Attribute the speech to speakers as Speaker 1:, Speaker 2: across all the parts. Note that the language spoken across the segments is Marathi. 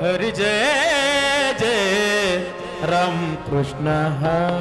Speaker 1: हरि जय जय राम कृष्ण हरि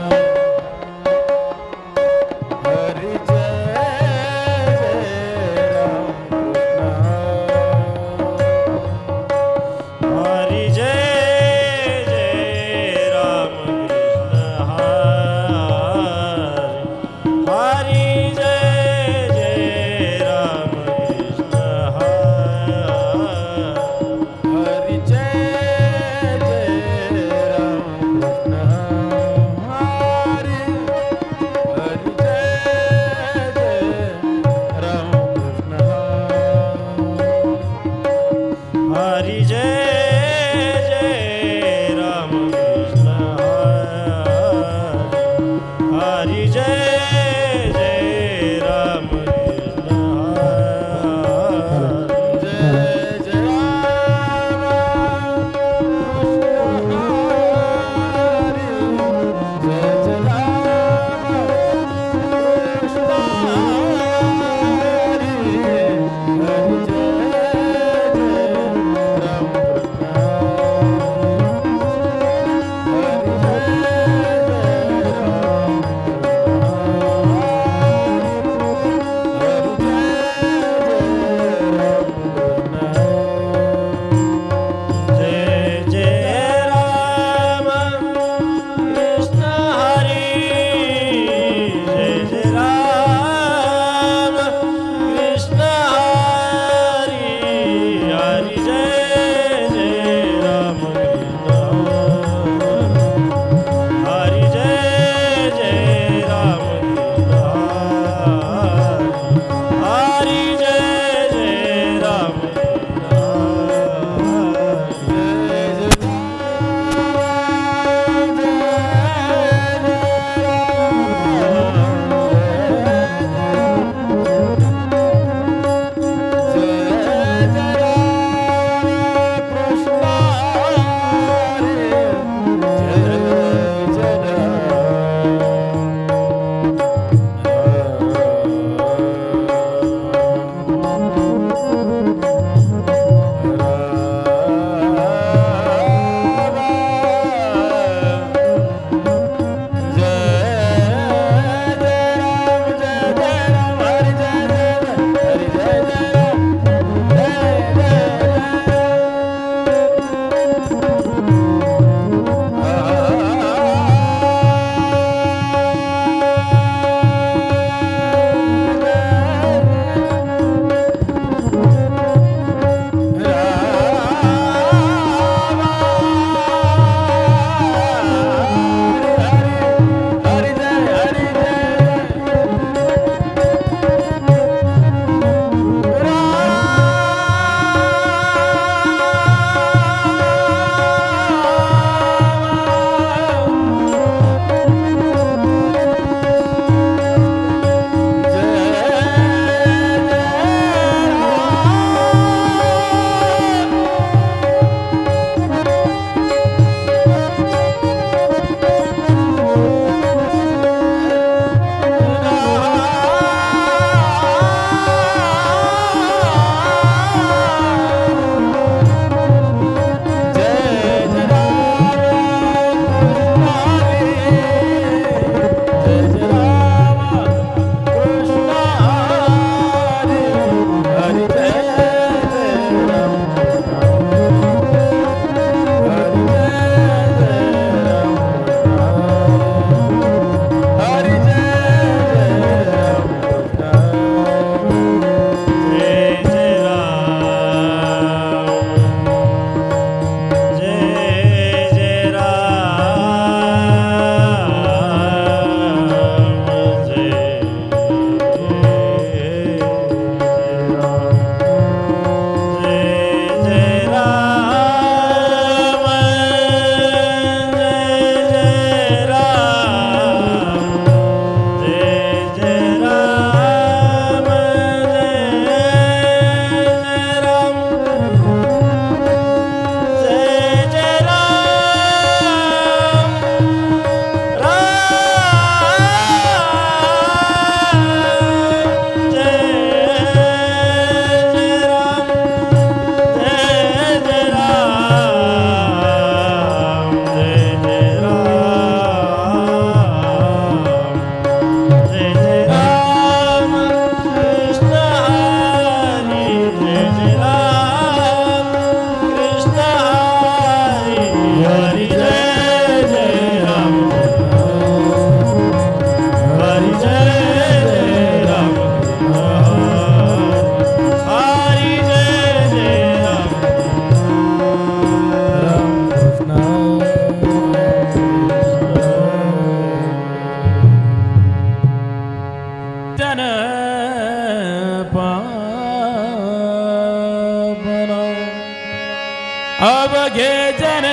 Speaker 1: अवघे जन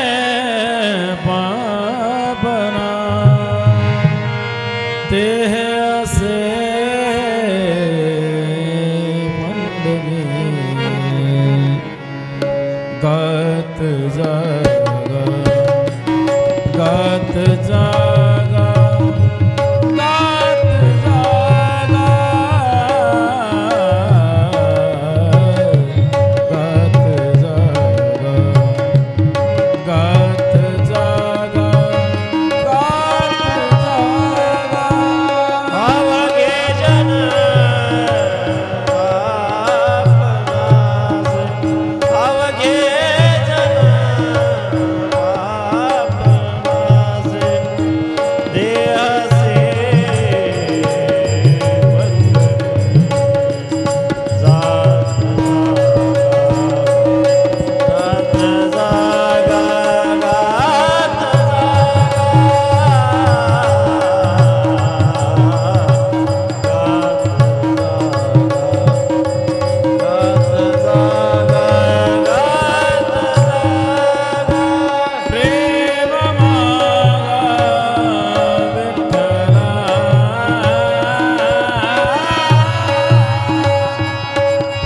Speaker 1: पापना ते असे मंडली गात जागा गात जागा गात जागा गात जागा गात जागा गात जागा
Speaker 2: अवघे जन पापनासे अवघे जन पापनासे देहसे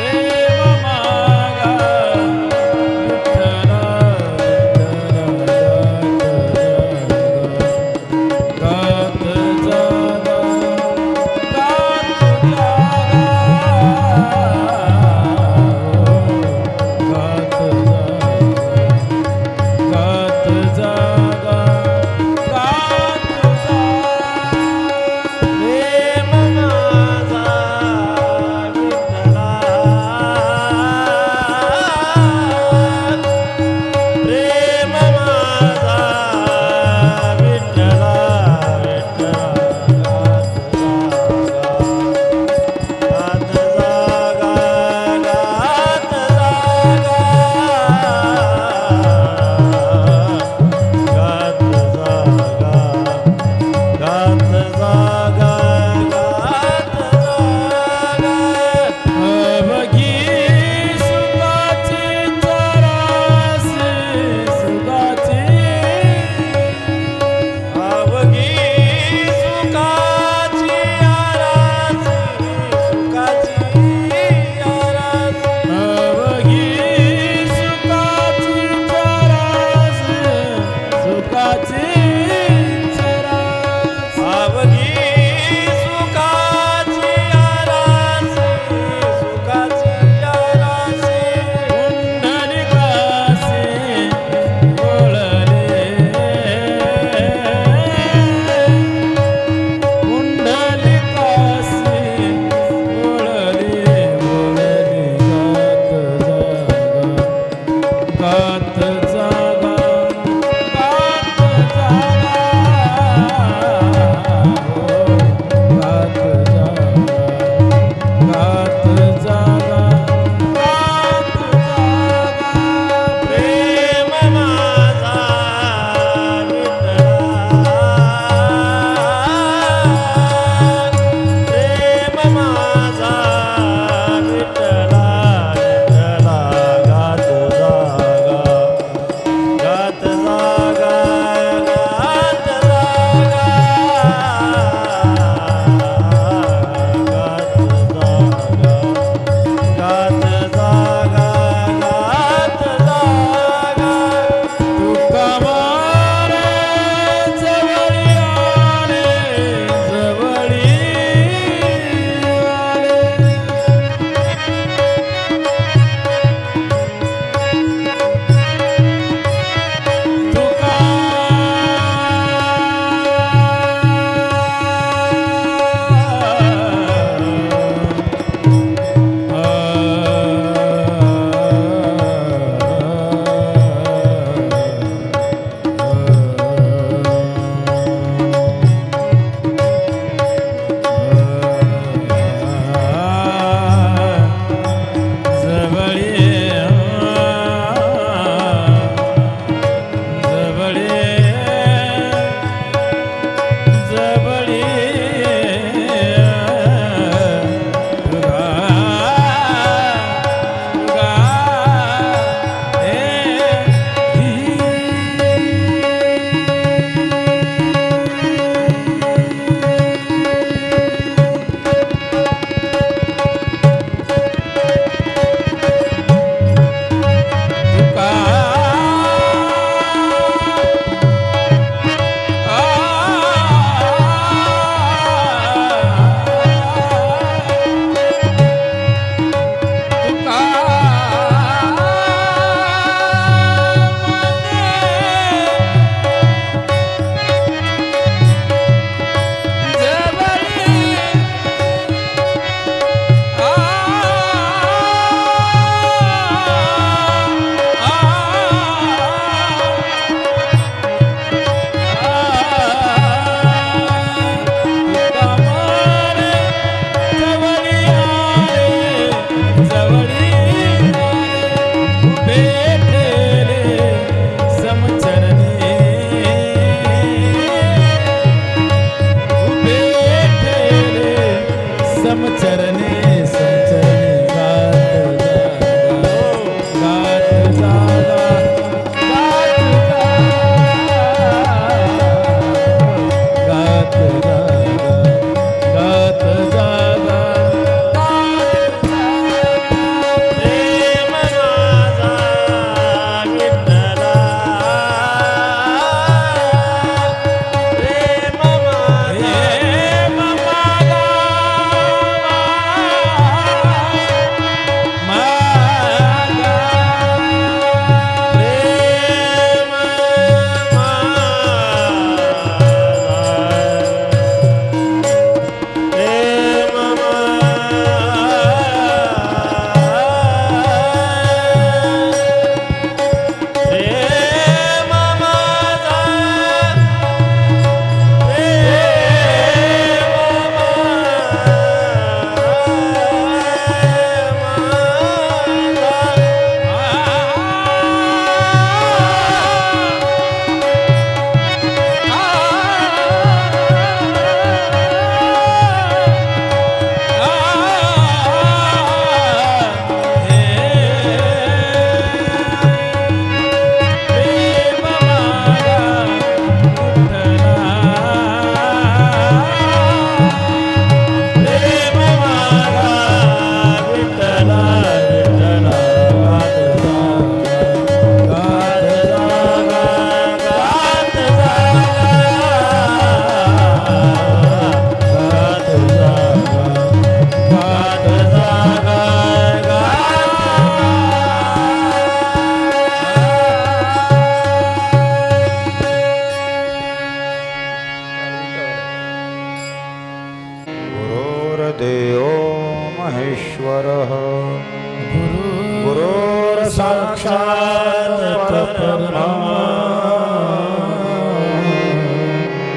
Speaker 1: प्रेम मागा विठ्ठला गात जागा गात जागा गात जागा
Speaker 2: प्रेम माझा विठ्ठला प्रेम माझा विठ्ठला गात जागा गात जागा गात जागा गात जागा गात जागा
Speaker 1: अवघी सुखाची चरासे सुखाची
Speaker 2: अवघी सुखाची आरासी सुखाची आरासी
Speaker 1: अवघी सुखाची चरासे सुखाची चरासे
Speaker 2: अवघी सुखाची आरासी सुखाची आरासी
Speaker 1: पुंडलिकासी बोलले पुंडलिकासी बोलले बोलले गात जागा गात जागा गात जागा गात जागा गात जागा
Speaker 2: प्रेम माझा विठ्ठला प्रेम माझा विठ्ठला विठ्ठला गात जागा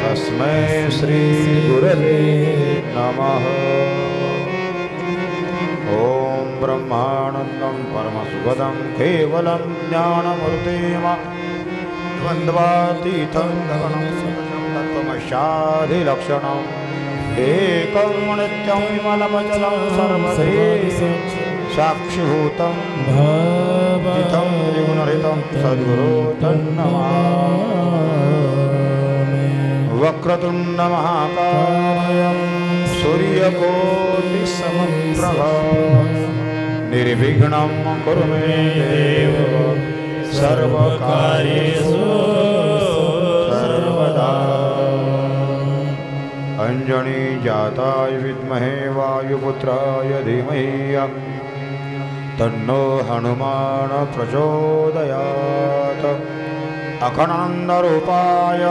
Speaker 3: तस्मै श्री गुरवे नमः। ॐ ब्रह्मानन्दं परमसुखदं केवलं ज्ञानमूर्तिम् द्वन्द्वातीतं गगनं तत्त्वमस्याधिलक्षणम् एकं नित्यं विमलमचलं सर्वधि साक्षिभूतं भवतीतं त्रिगुणरहितं सद्गुरो तन्नमामि। वक्रतुण्डमहाकाय सूर्यकोटिसमप्रभा निर्विघ्नं कुरु मे देव सर्वकार्येषु सर्वदा। अंजनी जाताय विद्महे वायुपुत्राय धीमहि तन्नो हनुमान प्रचोदयात्। अखण्डरूपाय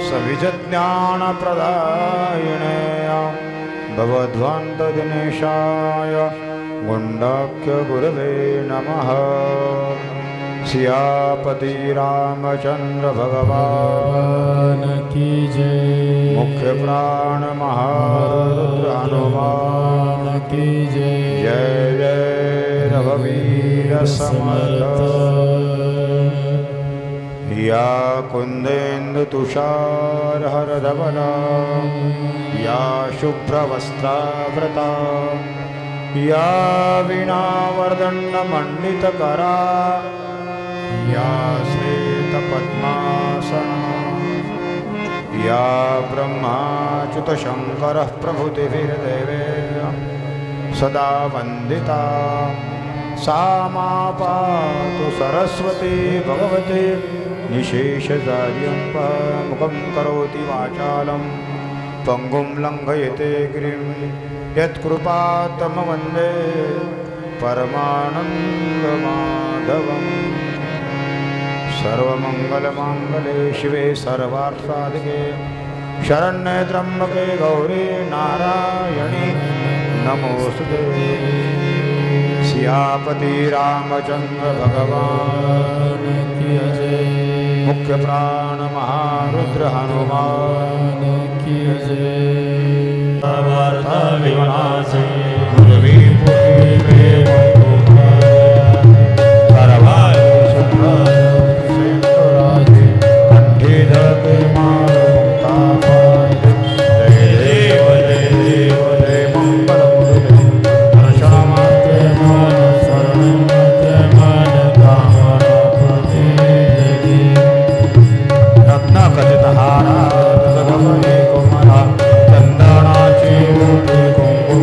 Speaker 3: सविजज्ञानप्रदायिने भगवद्ध्वान्तदिनेशाय गुण्डाख्यगुरवे नमः। सियापति रामचंद्र भगवान की जय। मुख्य प्राण महारुद्र हनुमान की जय। जय जय रघुवीर समर्थ। या कुंदेन्दु तुषार हरधवला या शुभ्रवस्त्रावृता या वीणावर्दण्डमण्डितकरा या श्वेतपद्मासना या ब्रह्माच्युतशङ्करः प्रभृतिभिर्देवे सदा वन्दिता सा मा पातु सरस्वती भगवती निशेषजार्यं मुखं करोति वाचालं पङ्गुं लङ्घयते गिरिं यत्कृपात्तमं वन्दे परमानन्दमाधवम्। सर्वमङ्गलमाङ्गले शिवे सर्वार्थसाधिके शरण्ये त्र्यम्बके गौरी नारायणी नमोस्तुते। सियापति रामचंद्र भगवान की जय। मुख्य प्राण महारुद्र हनुमान की जय। गुरवी पुत्री प्रेम चंदनाची कुंकुम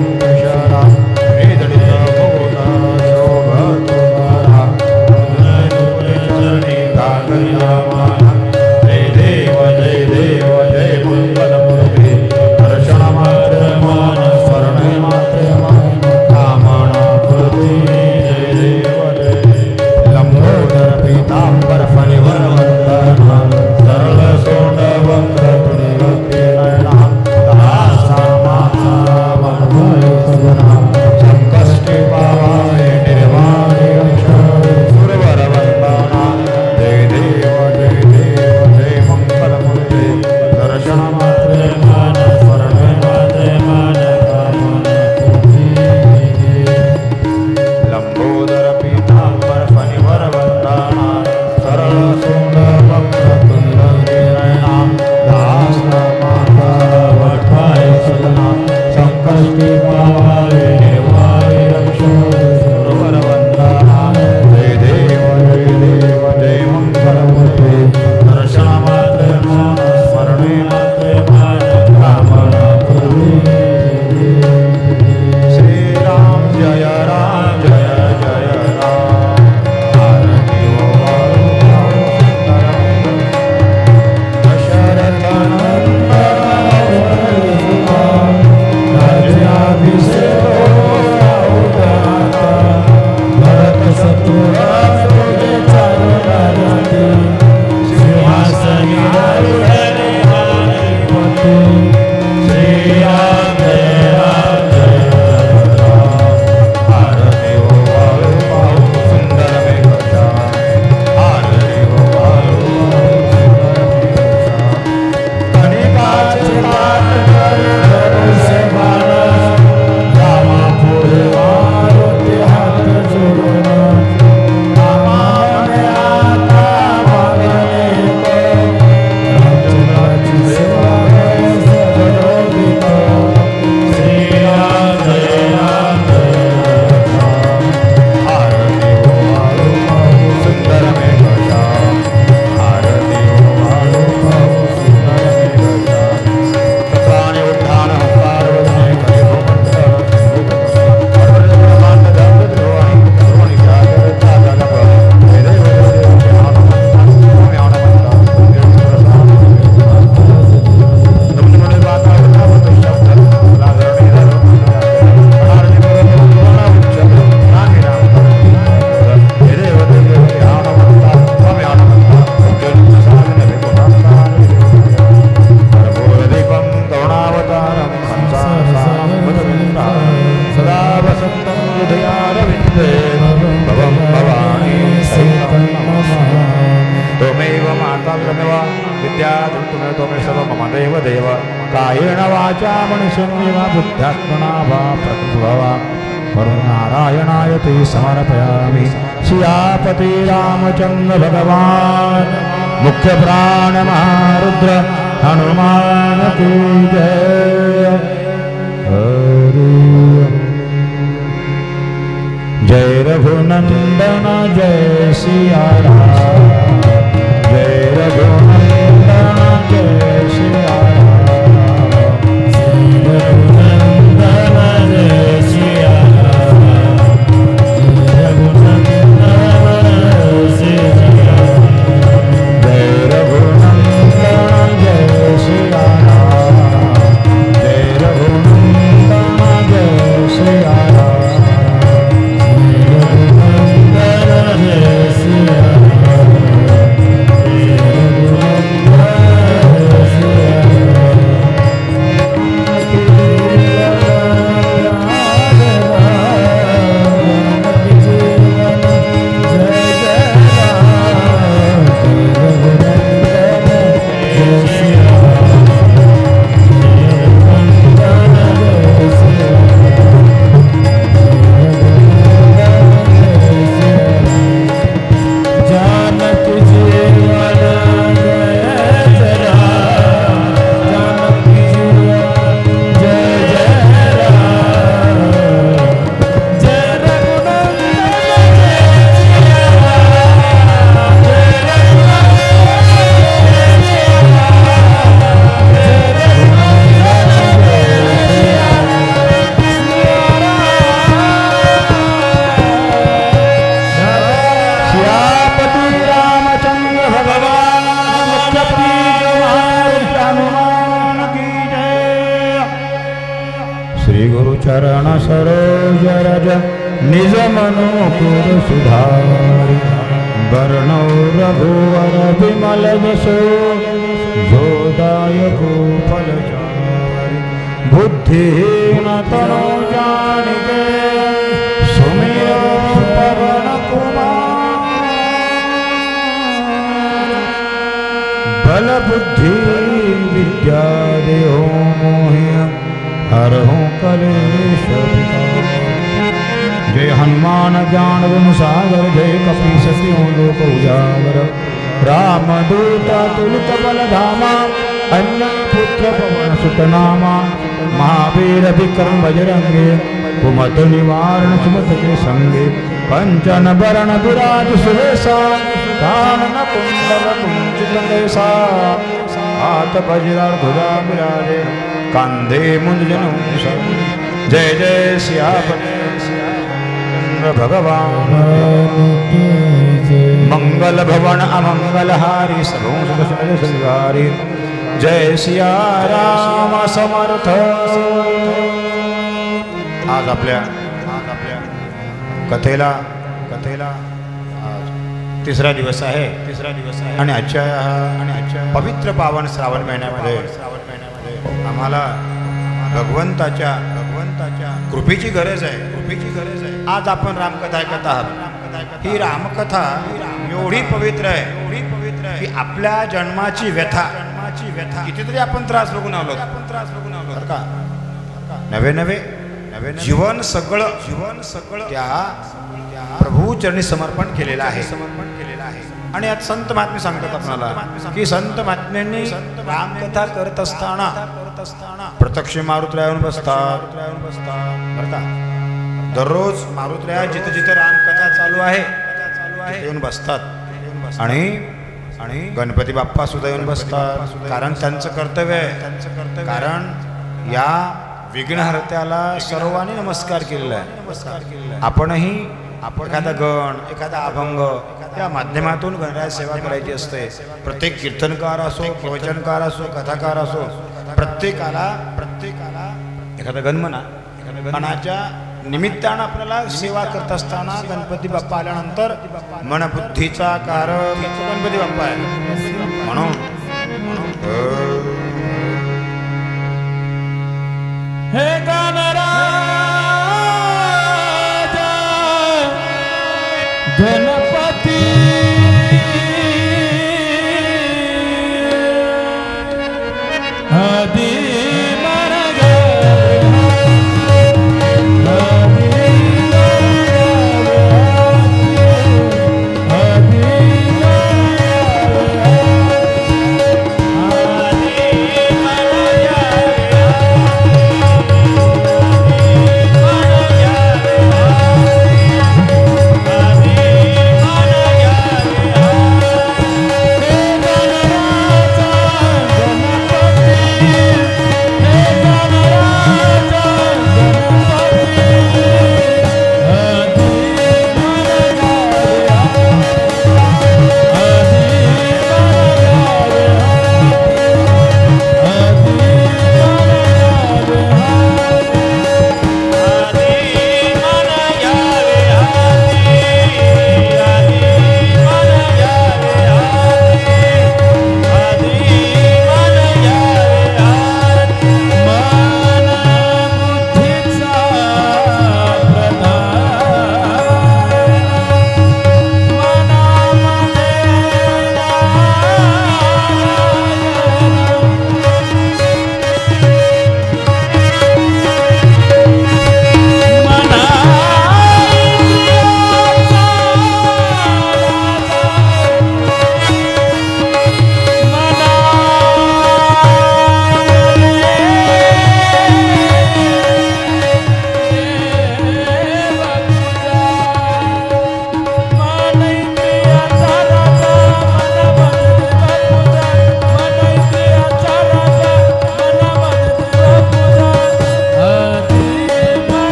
Speaker 3: त्वमेव विद्याधरं त्वमेव सर्वं मम देव देव कायेन वाचा मनुष्यमेव बुद्ध्यात्मना वा प्रकृतिर्वा वा नारायणाय ते समर्पयामि सियापति रामचंद्र भगवान मुख्य प्राण महारुद्र हनुमान की जय। जय रघुनंदन जय सिया राम जय रघुनंदन जय सिया राम जय रघुनंदन जय सिया राम जय रघुनंदन जय रघुनंदन जय सिया राम जय रघुनंदन जय सिया राम चरण सरोज रज निज मनोपुर सुधारि वर्णो रघुवर विमल जसो जोदायको फलचारि बुद्धिहीन तनो जानिके सुमिर पवन कुमार बल बुद्धि विद्या देहो मोहिया हरहूँ कलेश जय हनुमान ज्ञान गुण सागर जय कपीस तिहुँ लोक उजागर रामदूत तुलित बल धामा अंजनी पुत्र पवन सुत नामा महावीर विक्रम बजरंगे कुमत निवारण सुमत के संगे कंचन बरण विराज सुरेशा कानन कुंडल कुंचित केसा हाथ वज्र ध्वजा विराजे कांधे मुंज जनेऊ जय जय सियापति भगवान मंगल भवन अमंगल हारी सबों सुख संगारी जय सिया राम समर्थ। आज आपल्या कथेला तिसरा दिवस आहे आणि आजच्या पवित्र पावन श्रावण महिन्यामध्ये आम्हाला भगवंताच्या कृपेची गरज आहे। आज आपण रामकथा ऐकत आहात। ही रामकथा एवढी पवित्र आहे की आपल्या जन्माची व्यथा कितीतरी आपण त्रास बघून आलो का नवे जीवन सगळं त्या प्रभू चरणी समर्पण केलेलं आहे। आणि आज संत महात्मे सांगतात आपल्याला की संत महात्म्यांनी रामकथा करत असताना प्रत्यक्ष मारुतीला येऊन बसतात बरं का। दररोज मारुतीला जिथे रामकथा चालू आहे तिथे येऊन बसतात आणि गणपती बाप्पा सुद्धा येऊन बसतात कारण त्यांचं कर्तव्य आहे। कारण या विघ्नहर्त्याला सर्वांनी नमस्कार केलेला आहे। आपणही एखादा गण एखादा अभंग या माध्यमातून गणराज सेवा करायची असते। प्रत्येक कीर्तनकार असो प्रवचनकार असो कथाकार असो प्रत्येकाला एखादा गणमनाच्या निमित्तानं आपल्याला सेवा करत असताना गणपती बाप्पा आल्यानंतर मनबुद्धीचा कारक गणपती बाप्पा आहे। म्हणून
Speaker 1: हे गणराजा गणपती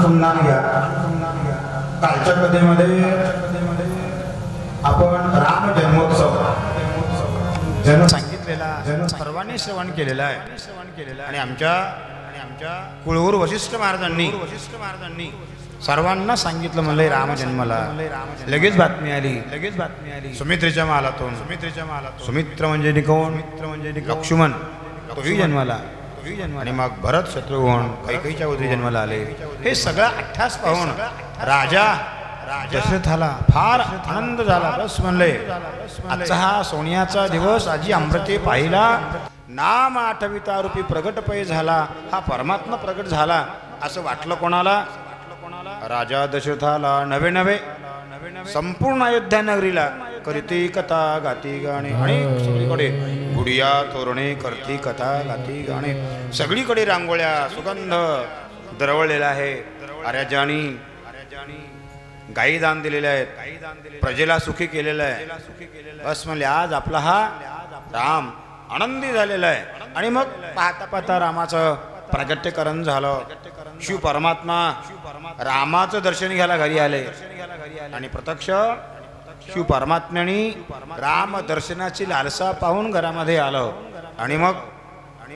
Speaker 3: अनुसंधान घ्या. कालच्या कथेमध्ये आपण राम जन्मोत्सव जन्म सांगितलेला सर्वांनी श्रवण केलेला आहे. आणि आमच्या कुळगुरू वशिष्ठ महाराजांनी सर्वांना सांगितलं म्हणलं राम जन्मला. लगेच बातमी आली सुमित्रेच्या महालातून. सुमित्र म्हणजे कोण? लक्ष्मण तोही जन्माला. आणि मग भरत शत्रुघ्न कैकेयीच्या उदरी जन्माला आले. हे सगळं अठ्ठास पाहून राजा दशरथाला फार आनंद झाला. बस म्हणले आजचा हा सोन्याचा दिवस आजी अमृते पाहिला. नाम आठविता रूपी प्रगट पै झाला. हा परमात्मा प्रगट झाला असं वाटलं कोणाला? राजा दशरथाला. नवे नवे संपूर्ण अयोध्या नगरीला करती कथा गाती गाणे. अनेक सगळीकडे गुडिया तोरणे करती कथा गाती गाणे. सगळीकडे रांगोळ्या सुगंध दरवळलेला आहे. आर्याजानी गायी दान दिलेले आहेत. प्रजेला सुखी केलेलं आहे. बस म्हणले आज आपला हा राम आनंदी झालेला आहे. आणि मग पाहता पाहता रामाचं प्रगट्यकरण झालं. शिव परमात्मा रामाचं दर्शन घ्यायला घरी आले. आणि प्रत्यक्ष शिव परमात्म्याने राम दर्शनाची लालसा पाहून घरामध्ये आलं. आणि मग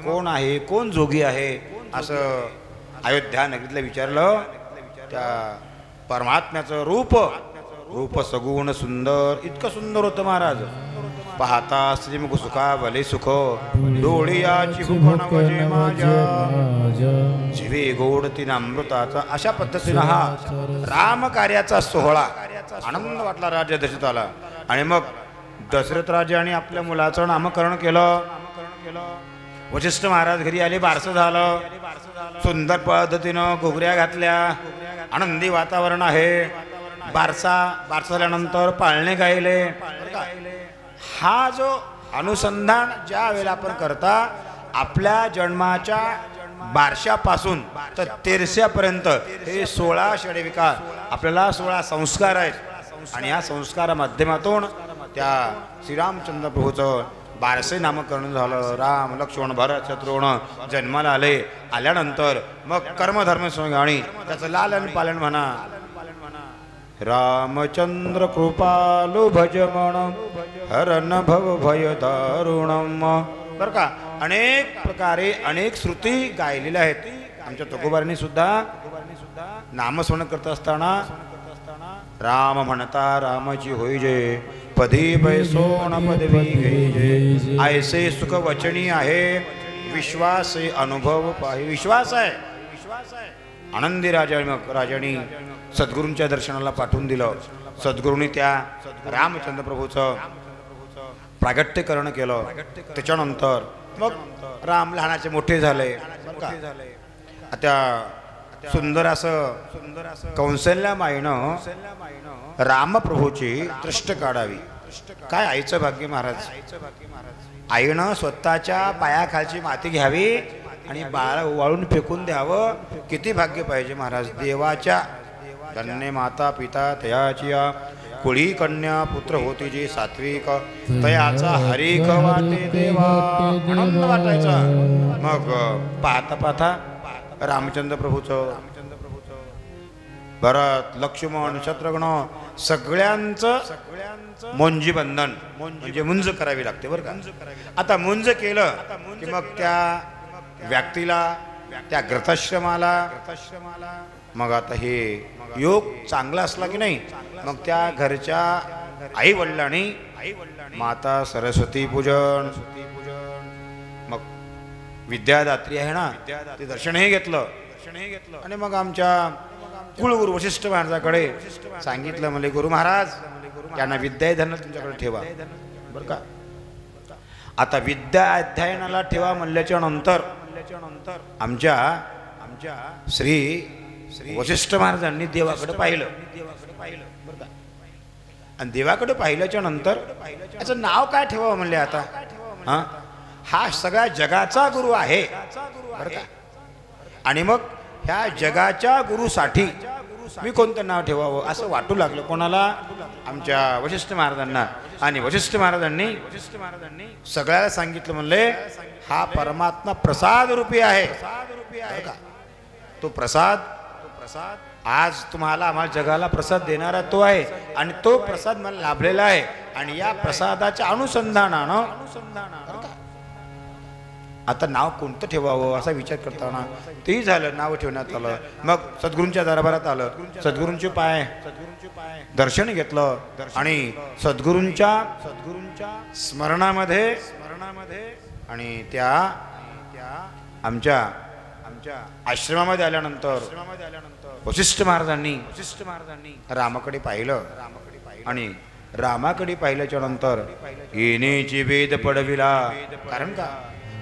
Speaker 3: कोण आहे, कोण जोगी आहे असं अयोध्या नगरीतलं विचारलं. त्या परमात्म्याचं रूप सगुण सुंदर, इतकं सुंदर होतं महाराज. पाहता श्रीमुख सुखा भले सुख डोळियाची भुवन माझ्या जीवे गोड तिन अमृताचा. अशा पद्धतीनं हा राम कार्याचा सोहळा आनंद वाटला राजा दशरथाला. आणि मग दशरथ राजाने आपल्या मुलाचं नामकरण केलं. वशिष्ठ महाराज घरी आले. बारसं झालं. सुंदर पद्धतीनं घुगऱ्या घातल्या. आनंदी वातावरण आहे. बारसा झाल्यानंतर पाळणे गायले. हा जो अनुसंधान ज्या वेळेला आपण करता आपल्या जन्माच्या बारशापासून तर तेरशापर्यंत हे 16 षडविकार आपल्याला 16 संस्कार आहेत. आणि या संस्कारा माध्यमातून त्या श्रीरामचंद्र प्रभूचं बारसे नामकरण झालं. राम लक्ष्मण भरत शत्रुघ्न जन्माला आले. आल्यानंतर मग कर्मधर्म आणि त्याचं लालन पालन म्हणा. रामचंद्र कृपालु भजमण हरन भव भय दारुणम. बरं का अनेक प्रकारे अनेक श्रुती गायलेल्या आहेत. आमच्या तुकोबारांनी सुद्धा नामस्मरण करत असताना राम म्हणता रामाची होई जे पदी बैसोण पदवी घे ऐसे सुख वचनी आहे विश्वास अनुभव पाहि. विश्वास आहे. आनंदी राजाने सद्गुरूंच्या दर्शनाला पाठवून दिलं. सद्गुरूंनी त्या रामचंद्र प्रभूचं प्रागट्यकरण केलं. त्याच्यानंतर मग राम लहानाचे मोठे झाले. त्या सुंदर असं कौशल्या माईनं रामप्रभूची दृष्ट काढावी. काय आईचं भाग्य महाराज. आईनं स्वतःच्या पायाखालची माती घ्यावी आणि बाळा वाळून फेकून द्यावं. किती भाग्य पाहिजे महाराज. देवाच्या धन्य माता पिता तयाची कुळी कन्या पुत्र होती जी सात्विक तयाचा हरिक वाटे देवा. आनंद वाटायचा. मग पाहता पाहता रामचंद्र प्रभूचं भरत लक्ष्मण शत्रुघ्न सगळ्यांचं मुंजी बंधन म्हणजे मुंज करावी लागते बरं का. आता मुंज केलं की मग त्या व्यक्तीला त्या ग्रथाश्रमाला मग आता हे योग चांगला असला की नाही मग त्या घरच्या आई वडिलांनी माता सरस्वती पूजन मग विद्यादात्री आहे ना ते दर्शनही घेतलं. आणि मग आमच्या कुलगुरू वशिष्ठ महाराजाकडे सांगितलं म्हणजे गुरु महाराज यांना विद्याधन तुमच्याकडे ठेवा बरं का. आता विद्या अध्ययनाला ठेवा म्हणल्याच्या नंतर आमच्या श्री वशिष्ठ महाराजांनी देवाकडे पाहिलं बरं का. आणि देवाकडे पाहिल्याच्या नंतर याचं नाव काय ठेवावं म्हणले. आता हा सगळ्या जगाचा गुरु आहे बरं का. आणि मग ह्या जगाच्या गुरुसाठी मी कोणतं नाव ठेवावं असं वाटू लागलं कोणाला. आमच्या वशिष्ठ महाराजांना. आणि वशिष्ठ महाराजांनी सगळ्याला सांगितलं म्हणले हा परमात्मा प्रसाद रूपी आहे. तो प्रसाद आज तुम्हाला आम्हाला जगाला प्रसाद देणारा तो आहे आणि तो प्रसाद मला लाभलेला आहे आणि या प्रसादाच्या अनुसंधानानं आता नाव कोणतं ठेवावं असा विचार करताना तेही झालं, नाव ठेवण्यात आलं. मग सद्गुरूंच्या दरबारात आलं, सद्गुरूंचे पाय दर्शन घेतलं आणि सद्गुरूंच्या स्मरणामध्ये आणि त्या आमच्या आश्रमामध्ये आल्यानंतर वशिष्ठ महाराजांनी रामाकडे पाहिलं आणि रामाकडे पाहिल्याच्या नंतर येण्याची वेद पडविला. कारण का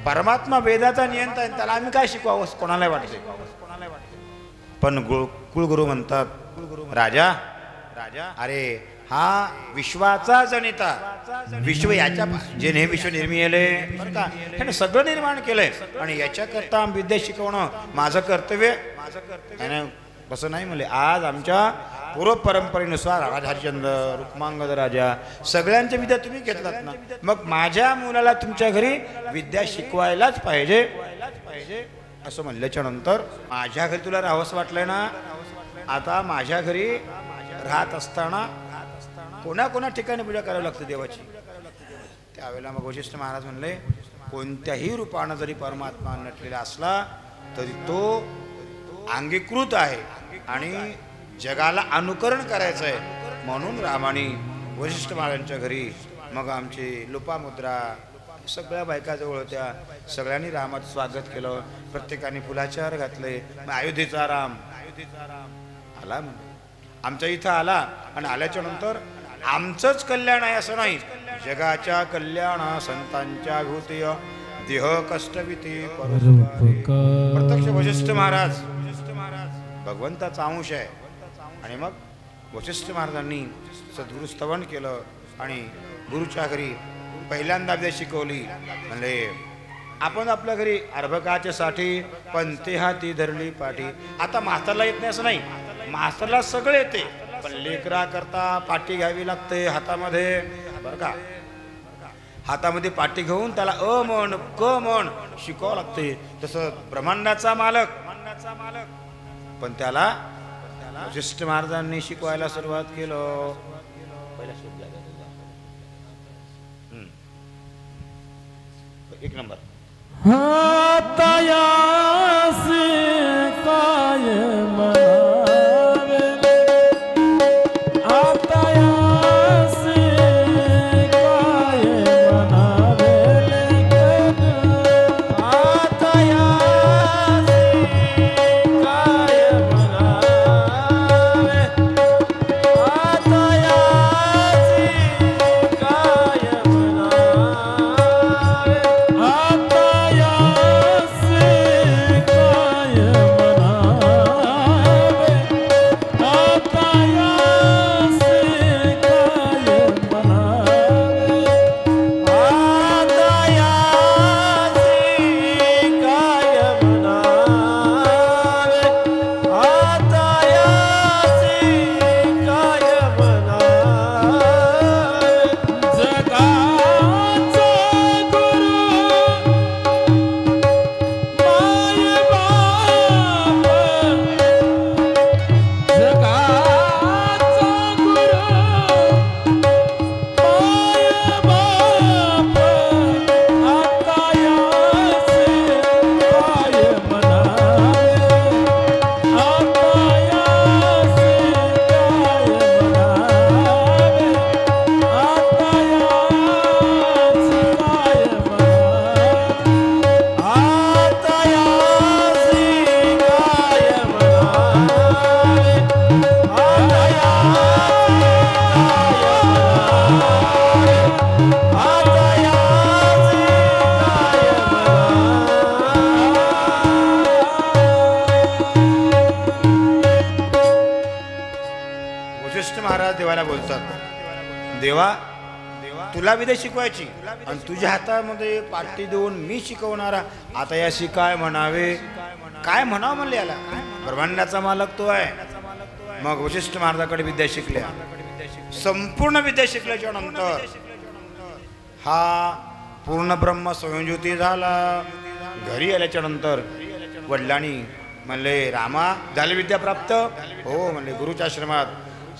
Speaker 3: परमात्मा वेदाचा नियंता आहे, त्याला आम्ही काय शिकवावं कोणाला वाटते. पण कुलगुरू म्हणतात, राजा अरे हा विश्वाचा जनिता, विश्व याच्या जेने विश्व निर्मिले बरं का, ह्याने सगळं निर्माण केलंय आणि याच्याकरता विद्या शिकवणं माझं कर्तव्य. तसं नाही म्हणले. आज आमच्या पूर्व परंपरेनुसार राजा हरिश्चंद्र, रुक्मांगद राजा सगळ्यांच्या विद्या तुम्ही घेतलात ना, मग माझ्या मुलाला तुमच्या घरी विद्या शिकवायलाच पाहिजे असं म्हणल्याच्या नंतर माझ्या घरी तुला राहावंसं वाटलंय ना. आता माझ्या घरी राहत असताना कोणा ठिकाणी पूजा करावी लागते देवाची. त्यावेळेला मग वशिष्ठ महाराज म्हणले, कोणत्याही रूपानं जरी परमात्मा नटलेला असला तरी तो अंगीकृत आहे आणि जगाला अनुकरण करायचं आहे. म्हणून रामाने वशिष्ठ महाराजांच्या घरी मग आमची लोपामुद्रा सगळ्या बायकाजवळ होत्या, सगळ्यांनी रामाचं स्वागत केलं, प्रत्येकाने फुलाचे हार घातले. अयोध्येचा राम आला म्हणजे आमच्या इथं आला आणि आल्याच्या नंतर आमचंच कल्याण आहे असं नाही, जगाच्या कल्याण संतांच्या भूतीय देह कष्टविती प्रत्यक्ष वशिष्ठ महाराज भगवंताचा अंश आहे. आणि मग वशिष्ठ महाराजांनी सद्गुरु स्तवन केलं आणि गुरुच्या घरी पहिल्यांदा विद्या शिकवली. म्हणजे आपण आपल्या घरी अर्भकाच्या साठी पंते हाती धरली पाठी. आता मास्तरला येत नाही असं नाही, मास्तरला सगळं येते, पण लेकरा करता पाठी घ्यावी लागते हातामध्ये बरं का. हातामध्ये पाठी घेऊन त्याला अ म्हण क म्हण शिकावं लागते. तसं ब्रह्मांडाचा मालक पण त्याला वशिष्ठ महाराजांनी शिकवायला सुरुवात केलं. एक नंबर देवा तुला विद्या शिकवायची आणि तुझ्या हातामध्ये पाठी देऊन मी शिकवणारा. आता याशी काय म्हणावे, काय म्हणावं म्हणले याला. ब्रह्मांडाचा मालक तो आहे. मग वशिष्ठ महाराजाकडे विद्या शिकल्या. संपूर्ण विद्या शिकल्याच्या नंतर हा पूर्ण ब्रह्म स्वयंज्योती झाला. घरी आल्याच्या नंतर वडिलांनी म्हणले रामा झाली विद्या प्राप्त? हो म्हणले, गुरुच्या आश्रमात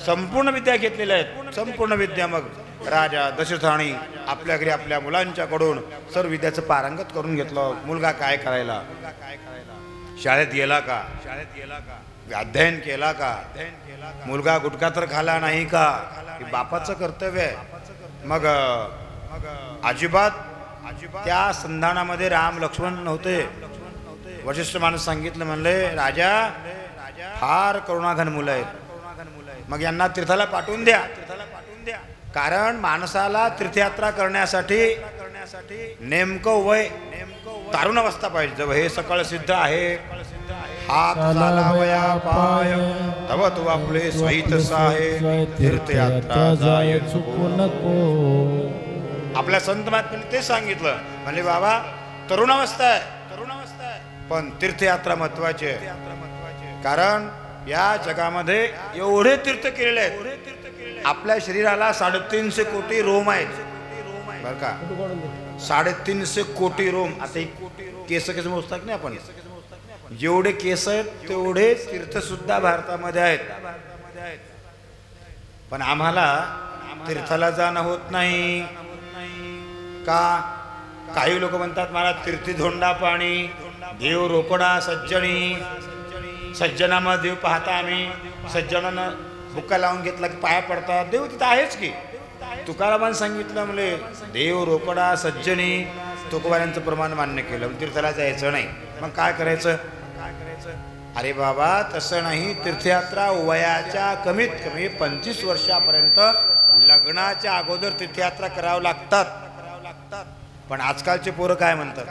Speaker 3: संपूर्ण विद्या घेतलेल्या आहेत, संपूर्ण विद्या. मग राजा दशरथाने आपल्या घरी आपल्या मुलांच्याकडून सर्व विद्याचं पारंगत करून घेतलं. मुलगा काय करायला? शाळेत गेला का? अध्ययन केला का? मुलगा गुटखा तर खाला नाही का? हे बापाचं कर्तव्य आहे. मग अजिबात त्या संधानामध्ये राम लक्ष्मण नव्हते. वशिष्ठ माणूस सांगितलं, म्हणले राजा फार करुणाघन मुलं आहेत, मग यांना तीर्थाला पाठवून द्या. कारण माणसाला तीर्थयात्रा करण्यासाठी नेमकं वय तारुण अवस्था पाहिजे. जब हे सकळ सिद्ध आहे, हात चालावया पाय, तव तू आपले सहित साहे, तीर्थयात्रा जाय चुकू नको. आपल्या संत महात्म्यांनी ते सांगितलं. म्हणजे बाबा तरुण अवस्था आहे, पण तीर्थयात्रा महत्वाची आहे. कारण या जगामध्ये एवढे तीर्थ केलेले आहेत. आपल्या शरीराला 350 कोटी रोम आहेत बर का, 350 कोटी रोम. आता केस मोजतात नाही आपण, जेवढे केस आहेत तेवढे तीर्थ सुद्धा भारतामध्ये आहेत. पण आम्हाला तीर्थाला जाणं होत नाही का? काही लोक म्हणतात मला तीर्थी धोंडा पाणी, देव रोकडा सज्जनी, सज्जनामा देव पाहता आम्ही. सज्जनांना बुक्का लावून घेतला की पाया पडतात, देव तिथं आहेच की. तुकारामाने सांगितलं म्हणजे देव रोकडा सज्जनी, तुकोबाऱ्यांचं प्रमाण मान्य केलं, तीर्थाला जायचं नाही. मग काय करायचं? अरे बाबा तसं नाही. तीर्थयात्रा वयाच्या कमीत कमी 25 वर्षापर्यंत लग्नाच्या अगोदर तीर्थयात्रा करावं लागतात. पण आजकालचे पोरं काय म्हणतात?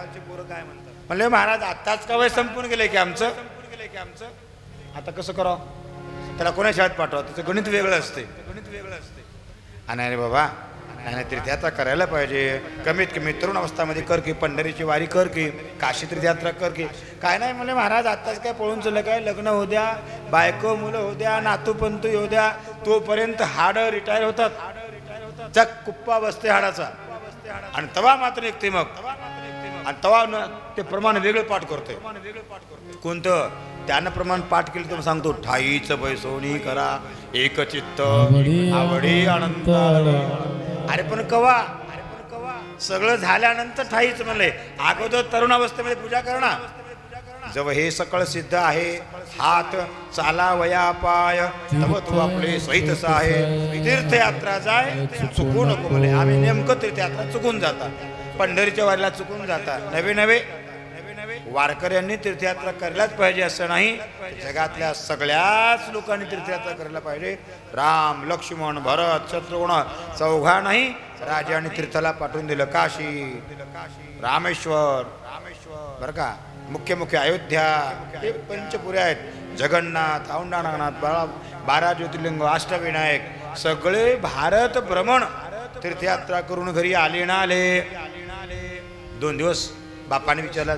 Speaker 3: म्हणले महाराज आत्ताच का वय संपून गेले की आमचं, आता कसं करावं? त्याला कोणा शाळेत पाठवा? त्याचं गणित वेगळं असते. आणि अरे बाबा नाही, तीर्थयात्रा करायला पाहिजे. कमीत कमी तरुण अवस्थामध्ये कर की, पंढरीची वारी कर की, काशी तीर्थयात्रा कर की. काय नाही म्हणले महाराज आत्ताच काय पळून चाललं काय? लग्न होऊ द्या, बायको मुलं होऊ द्या, नातू पंतू येऊ द्या, तोपर्यंत हाड रिटायर होतात, चक कुप्पा बसते हाडाचा. आणि तवा मात्र निघते मग, आणि तवा ते प्रमाण वेगळं पाठ करतोय. कोणतं? त्यानं प्रमाण पाठ केलं तर सांगतो, ठाईचं पैसोनी करा एक चित्त आवडी आनंद. अरे पण कवा? सगळं झाल्यानंतर ठाईच म्हणले. अगोदर तरुण अवस्थेमध्ये पूजा करणार. जव हे सकळ सिद्ध आहे, हात चालावया पाय, तव तू आपले सहित साहे, तीर्थयात्रा जाय चुकू नको. म्हणे आम्ही नेमकं तीर्थयात्रा चुकून जातात, पंढरीच्या वारीला चुकून जातात. नवे वारकऱ्यांनी तीर्थयात्रा करायलाच पाहिजे असं नाही. जगातल्या सगळ्याच लोकांनी तीर्थयात्रा करायला पाहिजे. राम लक्ष्मण भरत शत्रुघ्न चौघांनाही राजाने तीर्थाला पाठवून दिलं. काशी रामेश्वर बरं का, मुख्य अयोध्या, हे पंचपुऱ्या आहेत. जगन्नाथ, औंढानाथ, 12 ज्योतिर्लिंग, अष्टविनायक, सगळे भारत भ्रमण तीर्थयात्रा करून घरी आले ना आले. 2 दिवस बापाने विचारलं,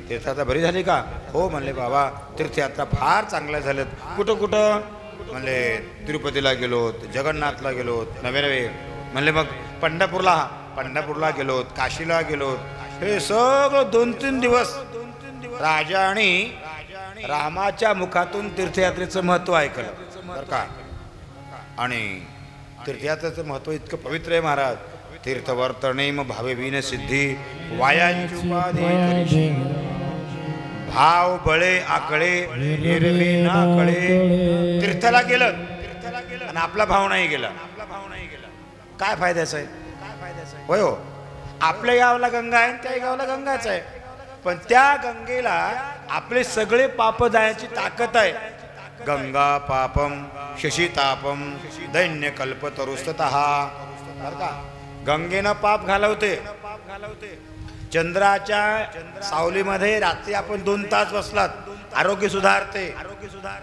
Speaker 3: तीर्थयात्रा बरी झाली का? हो म्हणले बाबा तीर्थयात्रा फार चांगल्या झाल्यात. कुठं? म्हणले तिरुपतीला गेलोत, जगन्नाथला गेलोत, नवे म्हणले मग पंढरपूरला गेलोत, काशीला गेलोत. हे सगळं 2-3 दिवस राजा आणि रामाच्या मुखातून तीर्थयात्रेचं महत्व ऐकलं बरं का. आणि तीर्थयात्रेचं महत्व इतकं पवित्र आहे महाराज. तीर्थवर्तनेम भावे विन सिद्धी वायांची उपाधी करीशी, भाव बळे आकळे एरवी ना कळे. तीर्थाला गेलं आणि आपला भाव नाही गेला, काय फायद्याचं आहे? होय हो, आपल्या गावाला गंगा आहे, त्या गावाला गंगाच आहे, पण त्या गंगेला आपले सगळे पाप जायची ताकद आहे. गंगा पापम शशीतापम दैन्य कल्पतरुस्ततः. गंगेनं पाप घालवते. चंद्राच्या सावलीमध्ये रात्री आपण 2 तास बसलात, आरोग्य सुधारते.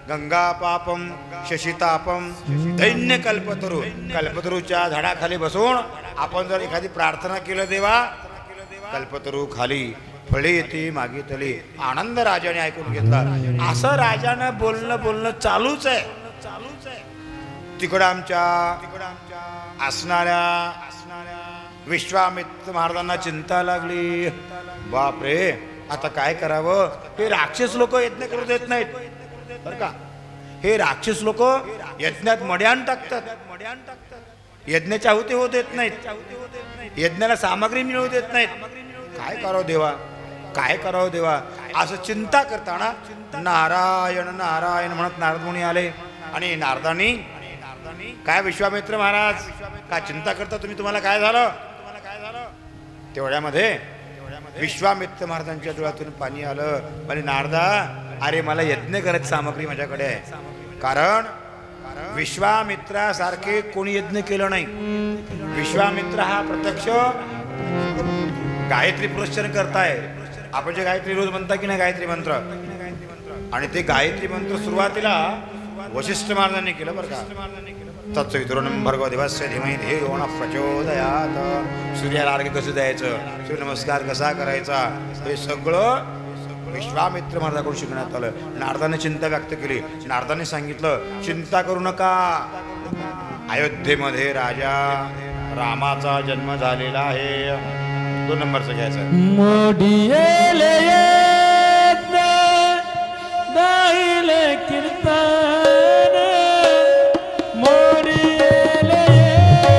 Speaker 3: गंगा पापम शशीतापम दैन्य कल्पतरू. कल्पतरूच्या झाडाखाली बसून आपण जर एखादी प्रार्थना केलं देवा, कल्पतरू खाली फळे येते मागितली. आनंद राजाने ऐकून घेतला. असं राजानं बोलणं चालूच आहे. तिकडं आमच्या असणाऱ्या विश्वामित्र महाराजांना चिंता लागली. बापरे, आता काय करावं? हे राक्षस लोक यज्ञ करू देत नाहीत बरं का. हे राक्षस लोक यज्ञात मड्यान टाकतात, यज्ञाची आहुती होऊ देत नाहीत, यज्ञाला सामग्री मिळवू देत नाहीत. काय करावं देवा, काय करावं देवा? असं चिंता करताना नारायण नारायण म्हणत नारद मुनी आले. आणि नारदांनी काय, विश्वामित्र महाराज काय चिंता करता तुम्ही, तुम्हाला काय झालं? तेवढ्यामध्ये विश्वामित्र महाराजांच्या डोळ्यातून पाणी आलं. आणि नारदा, अरे मला यज्ञ करायची सामग्री माझ्याकडे आहे. कारण विश्वामित्रासारखे कोणी यज्ञ केलं नाही. विश्वामित्र हा प्रत्यक्ष गायत्री पुरस्चरण करताय. आपण जे गायत्री रोज म्हणता की नाही गायत्री मंत्र, आणि ते गायत्री मंत्र सुरुवातीला वशिष्ठ महाराजांनी केलं बरं का. तत्सवितुर्वरेण्यं भर्गो देवस्य धीमहि धियो नः प्रचोदयात्. सूर्याला अर्घ्य कसं द्यायचं, सूर्यनमस्कार कसा करायचा, हे सगळं विश्वामित्र महाराजांकडून शिकण्यात आलं. नारदाने चिंता व्यक्त केली. नारदाने सांगितलं, चिंता करू नका, अयोध्येमध्ये राजा रामाचा जन्म झालेला आहे. 2 नंबरचं घ्यायचं.
Speaker 1: मोडियेले गायले कीर्तन, मोडियेले गायले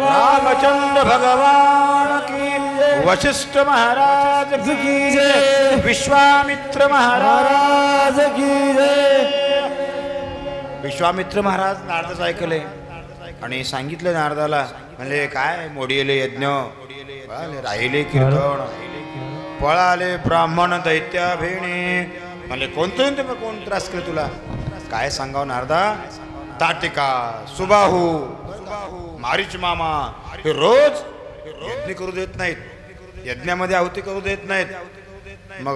Speaker 3: रामचंद्र भगवान की, वशिष्ठ महाराज की जय, विश्वामित्र महाराज की जय. विश्वामित्र महाराज नारदाचं ऐकले आणि सांगितलं नारदाला, म्हणजे काय मोडीले यज्ञ, राहिले कीर्तन, पळाले ब्राह्मण दैत्या भेणे, म्हणजे कोण त्रास केलं तुला, काय सांगावं नारदा. ताटिका, सुबाहू, मारीच मामा हे रोज यज्ञ करू देत नाहीत, यज्ञामध्ये आहुती करू देत नाहीत. मग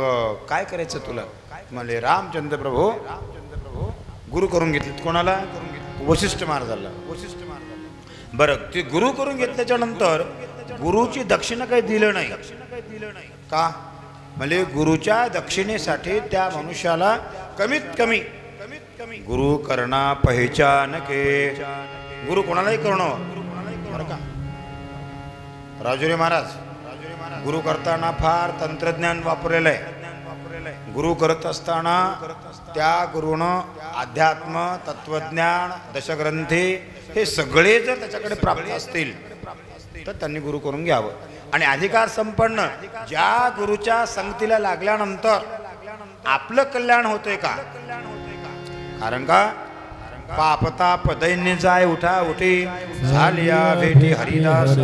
Speaker 3: काय करायचं तुला, म्हणजे रामचंद्र प्रभू गुरु करून घेतलेत. कोणाला? वशिष्ठ महाराजाला. बरं ते गुरु करून घेतल्याच्या नंतर गुरुची दक्षिणा काही दिलं नाही का म्हणजे गुरुच्या दक्षिणेसाठी त्या मनुष्याला कमीत कमी गुरु करणा पहिचान के गुरु कोणालाही करणं बरं का राजुरी महाराज गुरु करताना फार तंत्रज्ञान वापरलेलं आहे गुरु करत असताना त्या गुरुनं अध्यात्म तत्वज्ञान दशग्रंथी हे सगळे जर त्याच्याकडे प्राप्त असतील तर त्यांनी गुरु करून घ्यावं आणि अधिकार संपन्न ज्या गुरुच्या संगतीला लागल्यानंतर आपलं कल्याण होतंय का कारण का पापताप दैन्य जाय उठा उठी झालिया भेटी हरिदास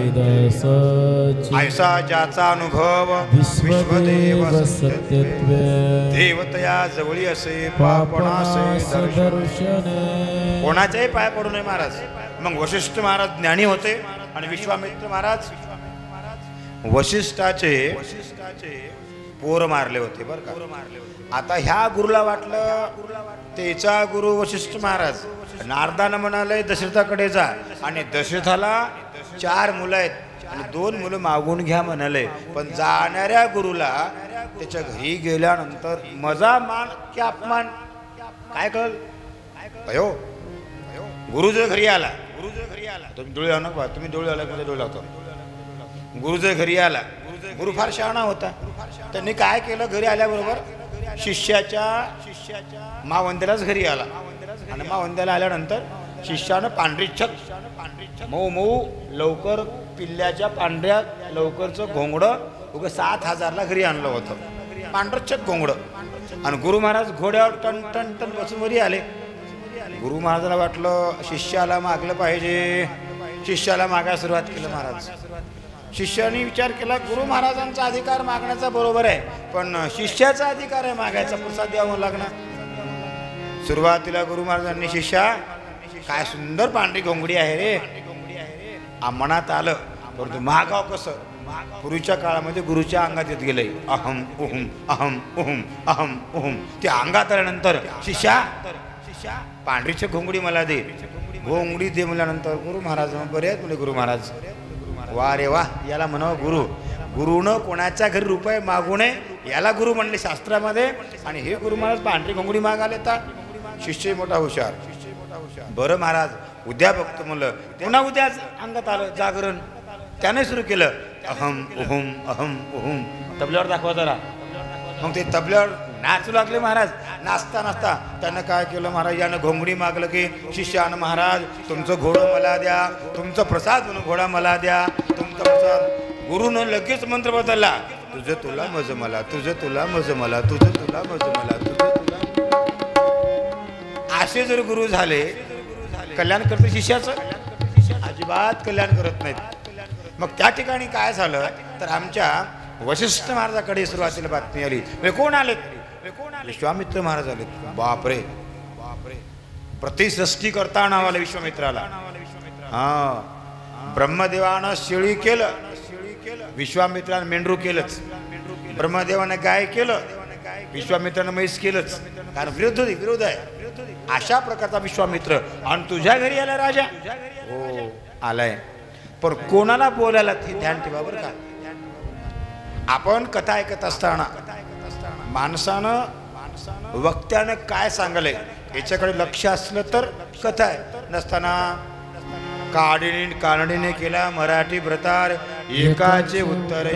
Speaker 3: ऐसा ज्याचा अनुभव विश्वदेव सत्यत्वे देवतया जवळी असे पापणासे दर्शन कोणाच्याही पाय पडू नये महाराज मग वशिष्ठ महाराज ज्ञानी होते आणि विश्वामित्र महाराज वशिष्ठाचे पोर मारले होते बरं का आता ह्या गुरुला वाटलं त्याचा गुरु वशिष्ठ महाराज नारदानं म्हणाले दशरथाकडे जा आणि दशरथाला 4 मुलं आहेत आणि 2 मुलं मागून घ्या म्हणाले पण जाणाऱ्या गुरुला त्याच्या घरी गेल्यानंतर मजा मान की अपमान काय कळ अयो गुरु जर घरी आला तुम्ही डोळे आणू नका तुम्ही डोळे आला मध्ये डोळे लावतो गुरु जर घरी आला गुरु फार शहाणा होता त्यांनी काय केलं घरी आल्याबरोबर शिष्याच्या मावंद्यालाच घरी आला आणि मावंद्याला आल्यानंतर शिष्यानं पांढरी छत मऊ मऊ लवकर पिल्ल्याच्या पांढऱ्या लवकरचं घोंगडं उगं 7,000ला घरी आणलं होतं पांढरं छत घोंगडं आणि गुरु महाराज घोड्यावर टन टन टन बसून वरी आले गुरु महाराजाला वाटलं शिष्याला मागलं पाहिजे शिष्याला मागायला सुरुवात केलं महाराज शिष्याने विचार केला गुरु महाराजांचा अधिकार मागण्याचा बरोबर आहे पण शिष्याचा अधिकार आहे मागायचा प्रसाद द्यावं लागणार सुरुवातीला गुरु महाराजांनी शिष्या काय सुंदर पांढरी घोंगडी आहे रे मनात आलं परंतु मागाव कसं पूर्वीच्या काळामध्ये गुरुच्या अंगात येत गेलंय अहम उहुम अहम उहुम अहम उहुम ते अंगात आल्यानंतर शिष्या पांढरीची घोंगडी मला दे घोंगडी दे म्हणल्यानंतर गुरु महाराज बरे तुले गुरु महाराज वा रे वा याला म्हणावं गुरु गुरुनं कोणाच्या घरी रुपये मागू नये याला गुरु म्हणले शास्त्रामध्ये आणि हे गुरु महाराज पांढरी घोंगडी मागाले तर शिष्य मोठा हुशार बरं महाराज उद्या बघतो म्हणलं पुन्हा उद्या अंगात आलं जागरण त्याने सुरू केलं अहम उहुम तबल्यावर दाखवा जरा मग ते तबल्यावर नाचू लागले महाराज नाचता नाचता त्यानं काय केलं महाराज यानं घोंगडी मागलं की शिष्यानं महाराज तुमचं घोडं मला द्या तुमचं प्रसाद म्हणून घोडा मला द्या तुमचा प्रसाद गुरुनं लगेच मंत्र बदलला तुझं तुला मज मला तुझं तुला मज मला तुझं तुला मज मला तुझं तुला असे जर गुरु झाले कल्याण करते शिष्याचं अजिबात कल्याण करत नाहीत मग त्या ठिकाणी काय झालं तर आमच्या वशिष्ठ महाराजाकडे सुरुवातीला बातमी आली कोण आलेत विश्वामित्र महाराज आले बापरे प्रतिसृष्टी करता नाव आलं विश्वामित्राला ब्रह्मदेवानं शेळी केलं विश्वामित्रानं मेंढरू केलंच ब्रह्मदेवानं गाय केलं विश्वामित्रानं म्हैस केलंच कारण विरोध आहे अशा प्रकारचा विश्वामित्र आणि तुझ्या घरी आला राजा हो आलाय पण कोणाला बोलायला ते ध्यान ठेवा बरं का आपण कथा ऐकत असताना माणसानं वक्त्यानं काय सांगलंय याच्याकडे लक्ष असलं तर कथा आहे नसताना कानडीने केला मराठी व्रतार एकाचे उत्तर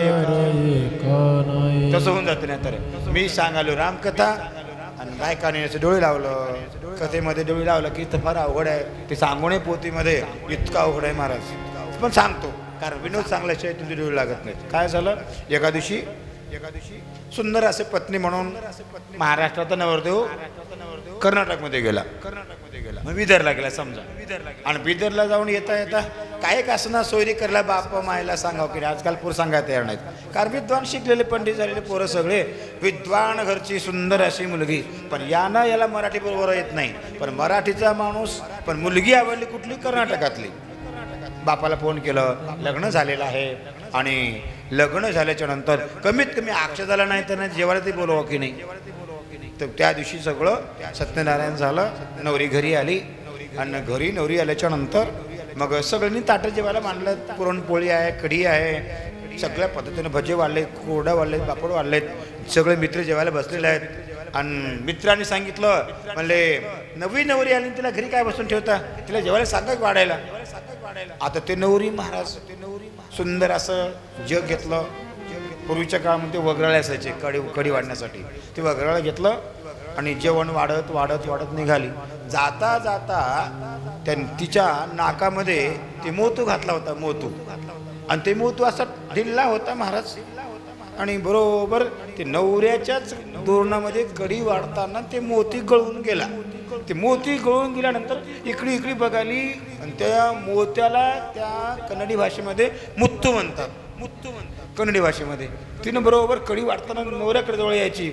Speaker 3: तसं होऊन जाते नाही तर मी सांगालो रामकथा आणि गायकाने डोळे लावलं कथेमध्ये डोळे लावलं की इथं फार अवघड आहे ते सांगणे पोथीमध्ये इतका अवघड आहे महाराज पण सांगतो कारण विनोद सांगल्याशिवाय तुमचे डोळे लागत नाहीत काय झालं एका दिवशी सुंदर असे पत्नी म्हणून महाराष्ट्राचा नवरदेव कर्नाटकमध्ये गेला मग बिदरला गेला समजा आणि बिदरला जाऊन येता येता काय का असं ना सोयरी करायला बाप मायला सांगावं की आजकाल पोर सांगायला तयार नाहीत कारण विद्वान शिकलेले पंडित झालेले पोरं सगळे विद्वान घरची सुंदर अशी मुलगी पण याला मराठी बरोबर येत नाही पण मराठीचा माणूस पण मुलगी आवडली कुठली कर्नाटकातली बापाला फोन केलं लग्न झालेलं आहे आणि लग्न झाल्याच्या नंतर कमीत कमी अक्षदाला नाही तर जेवायला ते बोलवा की नाही तर त्या दिवशी सगळं सत्यनारायण झालं नवरी घरी आली आणि घरी नवरी आल्याच्या नंतर मग सगळ्यांनी ताटं जेवायला मांडलं. पुरणपोळी आहे, कढी आहे, सगळ्या पद्धतीनं भजे वाढलेत, कोरडा वाढलेत, पापड वाढलेत. सगळे मित्र जेवायला बसलेले आहेत. आणि मित्रांनी सांगितलं, म्हणले नवी नवरी आली तिला घरी काय बसून ठेवता, तिला जेवायला सांगा वाढायला. आता ते नवरी महाराज सुंदर असं जग घेतलं. पूर्वीच्या काळामध्ये वगराळे असायचे कढी वाढण्यासाठी. ते वगराळं घेतलं आणि जेवण वाढत वाढत वाढत निघाली. जाता जाता तिच्या नाकामध्ये ते मोतू घातला होता, मोतू. आणि ते मोतू असा ढिल्ला होता महाराज. आणि बरोबर ते नवऱ्याच्याच दोरणामध्ये कढी वाढताना ते मोती गळून गेला. ते मोती गळून गेल्यानंतर इकडी बघाली आणि त्या मोत्याला त्या कन्नडी भाषेमध्ये मुत्तू म्हणतात. कन्नडी भाषेमध्ये. तिनं बरोबर कढी वाढताना नवऱ्याकडे जवळ यायची.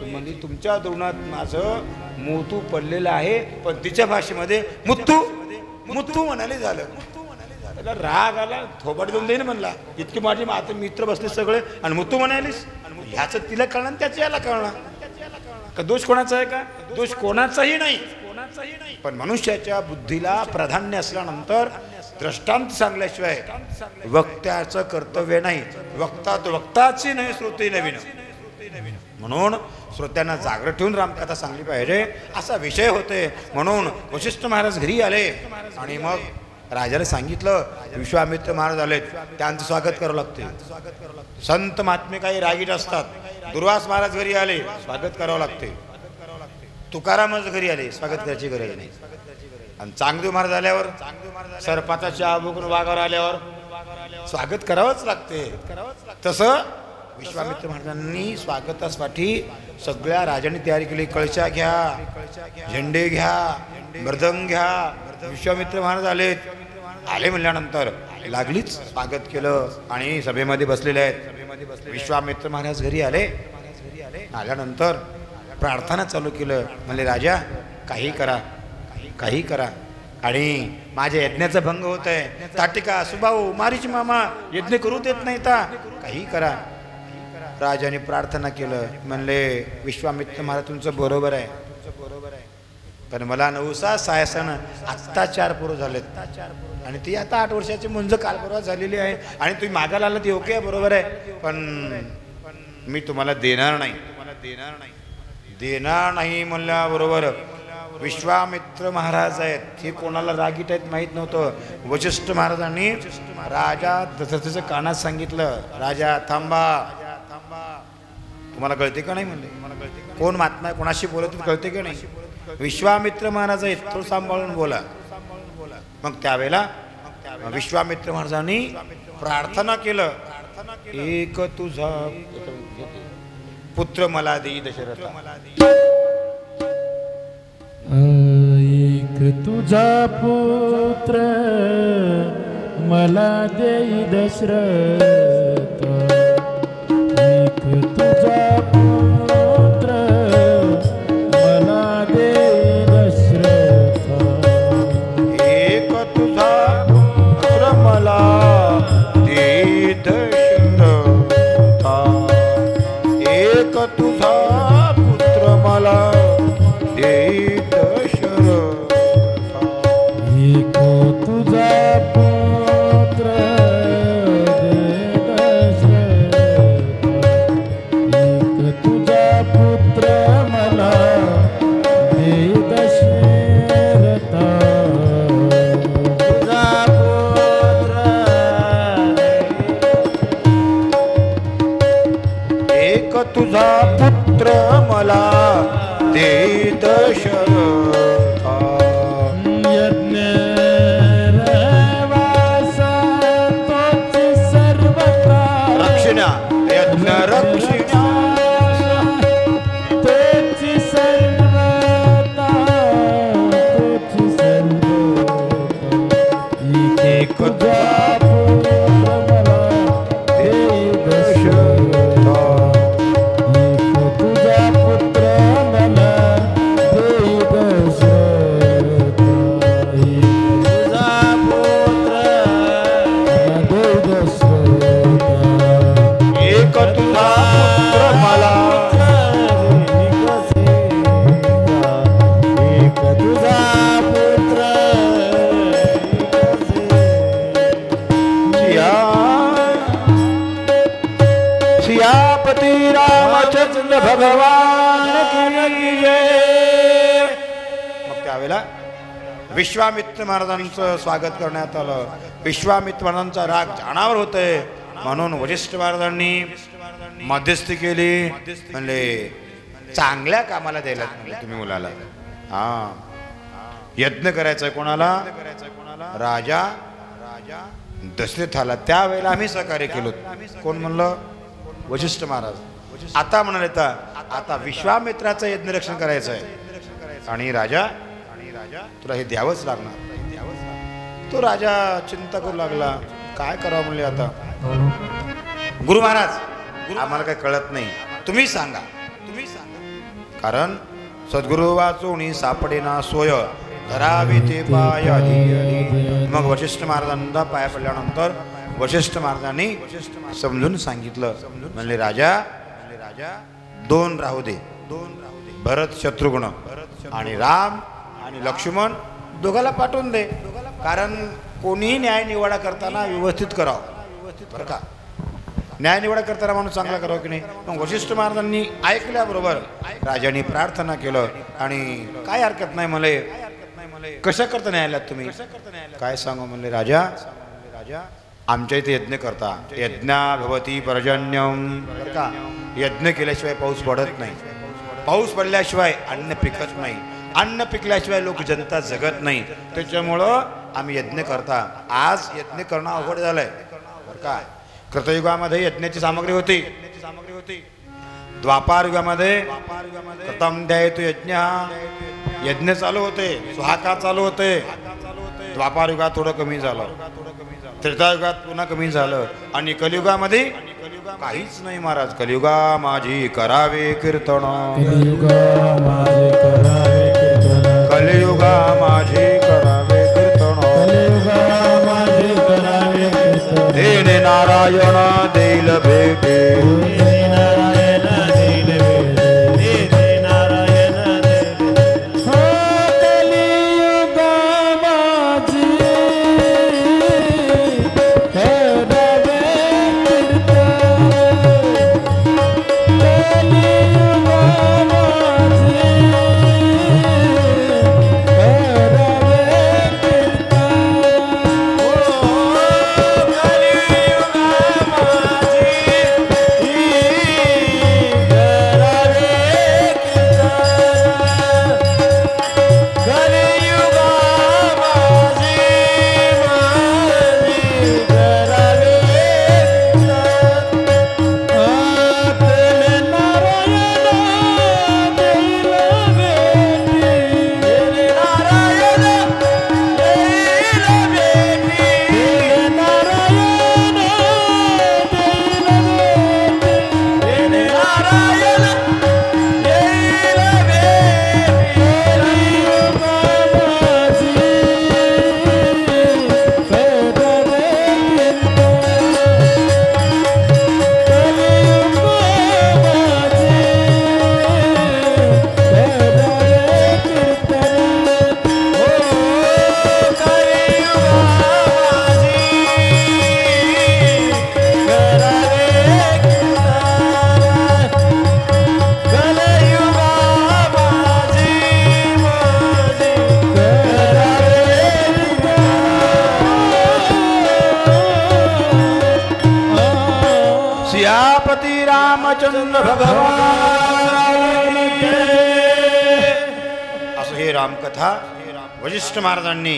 Speaker 3: म्हणजे तुमच्या दोरणात माझं मोतू पडलेलं आहे, पण तिच्या भाषेमध्ये मुत्तू मुत्तू म्हणाले झालं. त्याला राग आला, थोबाड देऊन देईन म्हणला. इतके माझे आता मित्र बसले सगळे आणि मुत्तू म्हणालीस. ह्याचं तिला कळणार, त्याचं याला कळणार. का दोष कोणाचा आहे का? दोष कोणाचाही नाही. पण मनुष्याच्या बुद्धीला प्राधान्य असल्यानंतर दृष्टांत सांगल्याशिवाय वक्त्याचं कर्तव्य नाही. वक्ताची नाही, श्रोते नवीन. म्हणून श्रोत्यांना जागृत ठेवून रामकथा सांगली पाहिजे असा विषय होते. म्हणून वशिष्ठ महाराज घरी आले आणि मग राजाला सांगितलं विश्वामित्र महाराज आलेत, त्यांचं स्वागत करावं लागते. संत महात्मे काही रागीट असतात. दुर्वास महाराज घरी आले, स्वागत करावं लागते. तुकारामच घरी आले, स्वागत करायची गरज नाही. आणि चांगदेव महाराज आल्यावर, सरपाचा चहा बघून वाघावर आल्यावर स्वागत करावंच लागते. तसं विश्वामित्र महाराजांनी स्वागतासाठी सगळ्या राजांनी तयारी केली. कळशा घ्या, झेंडे घ्या, मृदंग घ्या. विश्वामित्र महाराज आले म्हणल्यानंतर लागलीच स्वागत केलं आणि सभेमध्ये बसलेले आहेत. विश्वामित्र महाराज घरी आल्यानंतर प्रार्थना चालू केलं. म्हणले राजा काही करा आणि माझ्या यज्ञाचा भंग होत आहे. ताटिका, सुभाऊ, मारीच मामा यज्ञ करू देत नाही ता, काही करा. राजाने प्रार्थना केलं. म्हणले विश्वामित्र महाराज तुमचं बरोबर आहे, पण मला 9 अत्याचार पूर्व झालेत आणि ती आता 8 वर्षाची मुंज काल परवा झालेली आहे आणि तुम्ही मागायला आलात ओके बरोबर आहे, पण मी तुम्हाला देणार नाही म्हणल्याबरोबर विश्वामित्र महाराज आहेत. हे कोणाला रागीट आहेत माहीत नव्हतं. वशिष्ठ महाराजांनी राजा दशरथाच्या कानात सांगितलं, राजा थांबा, तुम्हाला कळते का नाही म्हणले. कोण महात्मा आहे, कोणाशी बोलत कळते का नाही. विश्वामित्र महाराज आहेत, थोडं सांभाळून बोला. मग त्यावेळेला विश्वामित्र महाराजांनी प्रार्थना केलं, एक तुझा पुत्र मला देई दशरथ.
Speaker 1: एक तुझा पुत्र मला देई दशरथ. एक तुझा पुत्र मला देई दशरथ.
Speaker 3: एक तुझा पुत्र मला देई दशरथ. एक तुझा पुत्र मला देई दशरथ.
Speaker 1: एक तुझा पुत्र दे दशरथ. एक तुझा पुत्र मला दे दशरथ. तुझा पुत्र
Speaker 3: एक तुझा पुत्र मला देई दशरथ.
Speaker 1: यज्ञ रवासा तोची सर्वता.
Speaker 3: रक्षिणा यज्ञ रक्षिणा
Speaker 1: तोची सर्वता. तोची सर्वता.
Speaker 3: एक
Speaker 1: तुझा पुत्र मला देई दशरथ. एक तुझा पुत्र मला देई दशरथ. रामचंद्र भगवान की जय.
Speaker 3: मग त्यावेळेला विश्वामित्र महाराजांचं स्वागत करण्यात आलं. विश्वामित्र महाराजांचा राग जाणावर होतोय म्हणून वशिष्ठ महाराजांनी मध्यस्थी केली. म्हणले चांगल्या कामाला द्यायला म्हणले तुम्ही मुलाला. हा यज्ञ करायचा कोणाला? राजा दशरथाला. त्यावेळेला आम्ही सहकार्य केलो. कोण म्हणलं? वशिष्ठ महाराज. आता म्हणाले आता विश्वामित्राचं यज्ञ रक्षण करायचं आहे आणि राजा तुला हे द्यावंच लागणार. तो राजा चिंता करू लागला. काय करावं म्हणले आता. गुरु महाराज आम्हाला काही कळत नाही, तुम्ही सांगा. कारण सद्गुरु वाचोनी सापडेना सोय धरावे ते पाय आधी. मग वशिष्ठ महाराजांना पाया पडल्यानंतर वशिष्ठ महाराजांनी समजून सांगितलं. म्हणले राजा दोन राहू दे. भरत शत्रुघ्न आणि राम आणि लक्ष्मण दोघाला पाठवून दे. कारण कोणीही न्याय निवाडा करताना व्यवस्थित करावं बरं का. न्याय निवाडा करताना माणूस चांगला करावं की नाही. मग वशिष्ठ महाराजांनी ऐकल्याबरोबर राजाने प्रार्थना केलं आणि काय हरकत नाही म्हणले कशा करता न्यायालयात तुम्ही? काय सांगू म्हणले राजा आमच्या इथे यज्ञ करता. यज्ञा भवती पर्जन्यम बरं का. यज्ञ केल्याशिवाय पाऊस पडत नाही. पाऊस पडल्याशिवाय अन्न पिकत नाही. अन्न पिकल्याशिवाय लोक जनता जगत नाही. त्याच्यामुळं आम्ही यज्ञ करता. आज यज्ञ करणं अवघड झालंय बरं का. कृतयुगामध्ये यज्ञाची सामग्री होती. द्वापार युगामध्ये प्रथम द्यायतो यज्ञ. यज्ञ चालू होते, सुहाकार चालू होते. द्वापार युगात थोडं कमी झालं. त्रेतायुगात पुन्हा कमी झालं आणि कलियुगामध्ये काहीच नाही महाराज. कलियुगा माझी करावे कीर्तन. कलियुगा माझे करावे कीर्तन. देणे नारायण देईल भेटे. रामचंद्र भगवान असं हे रामकथा वशिष्ठ महाराजांनी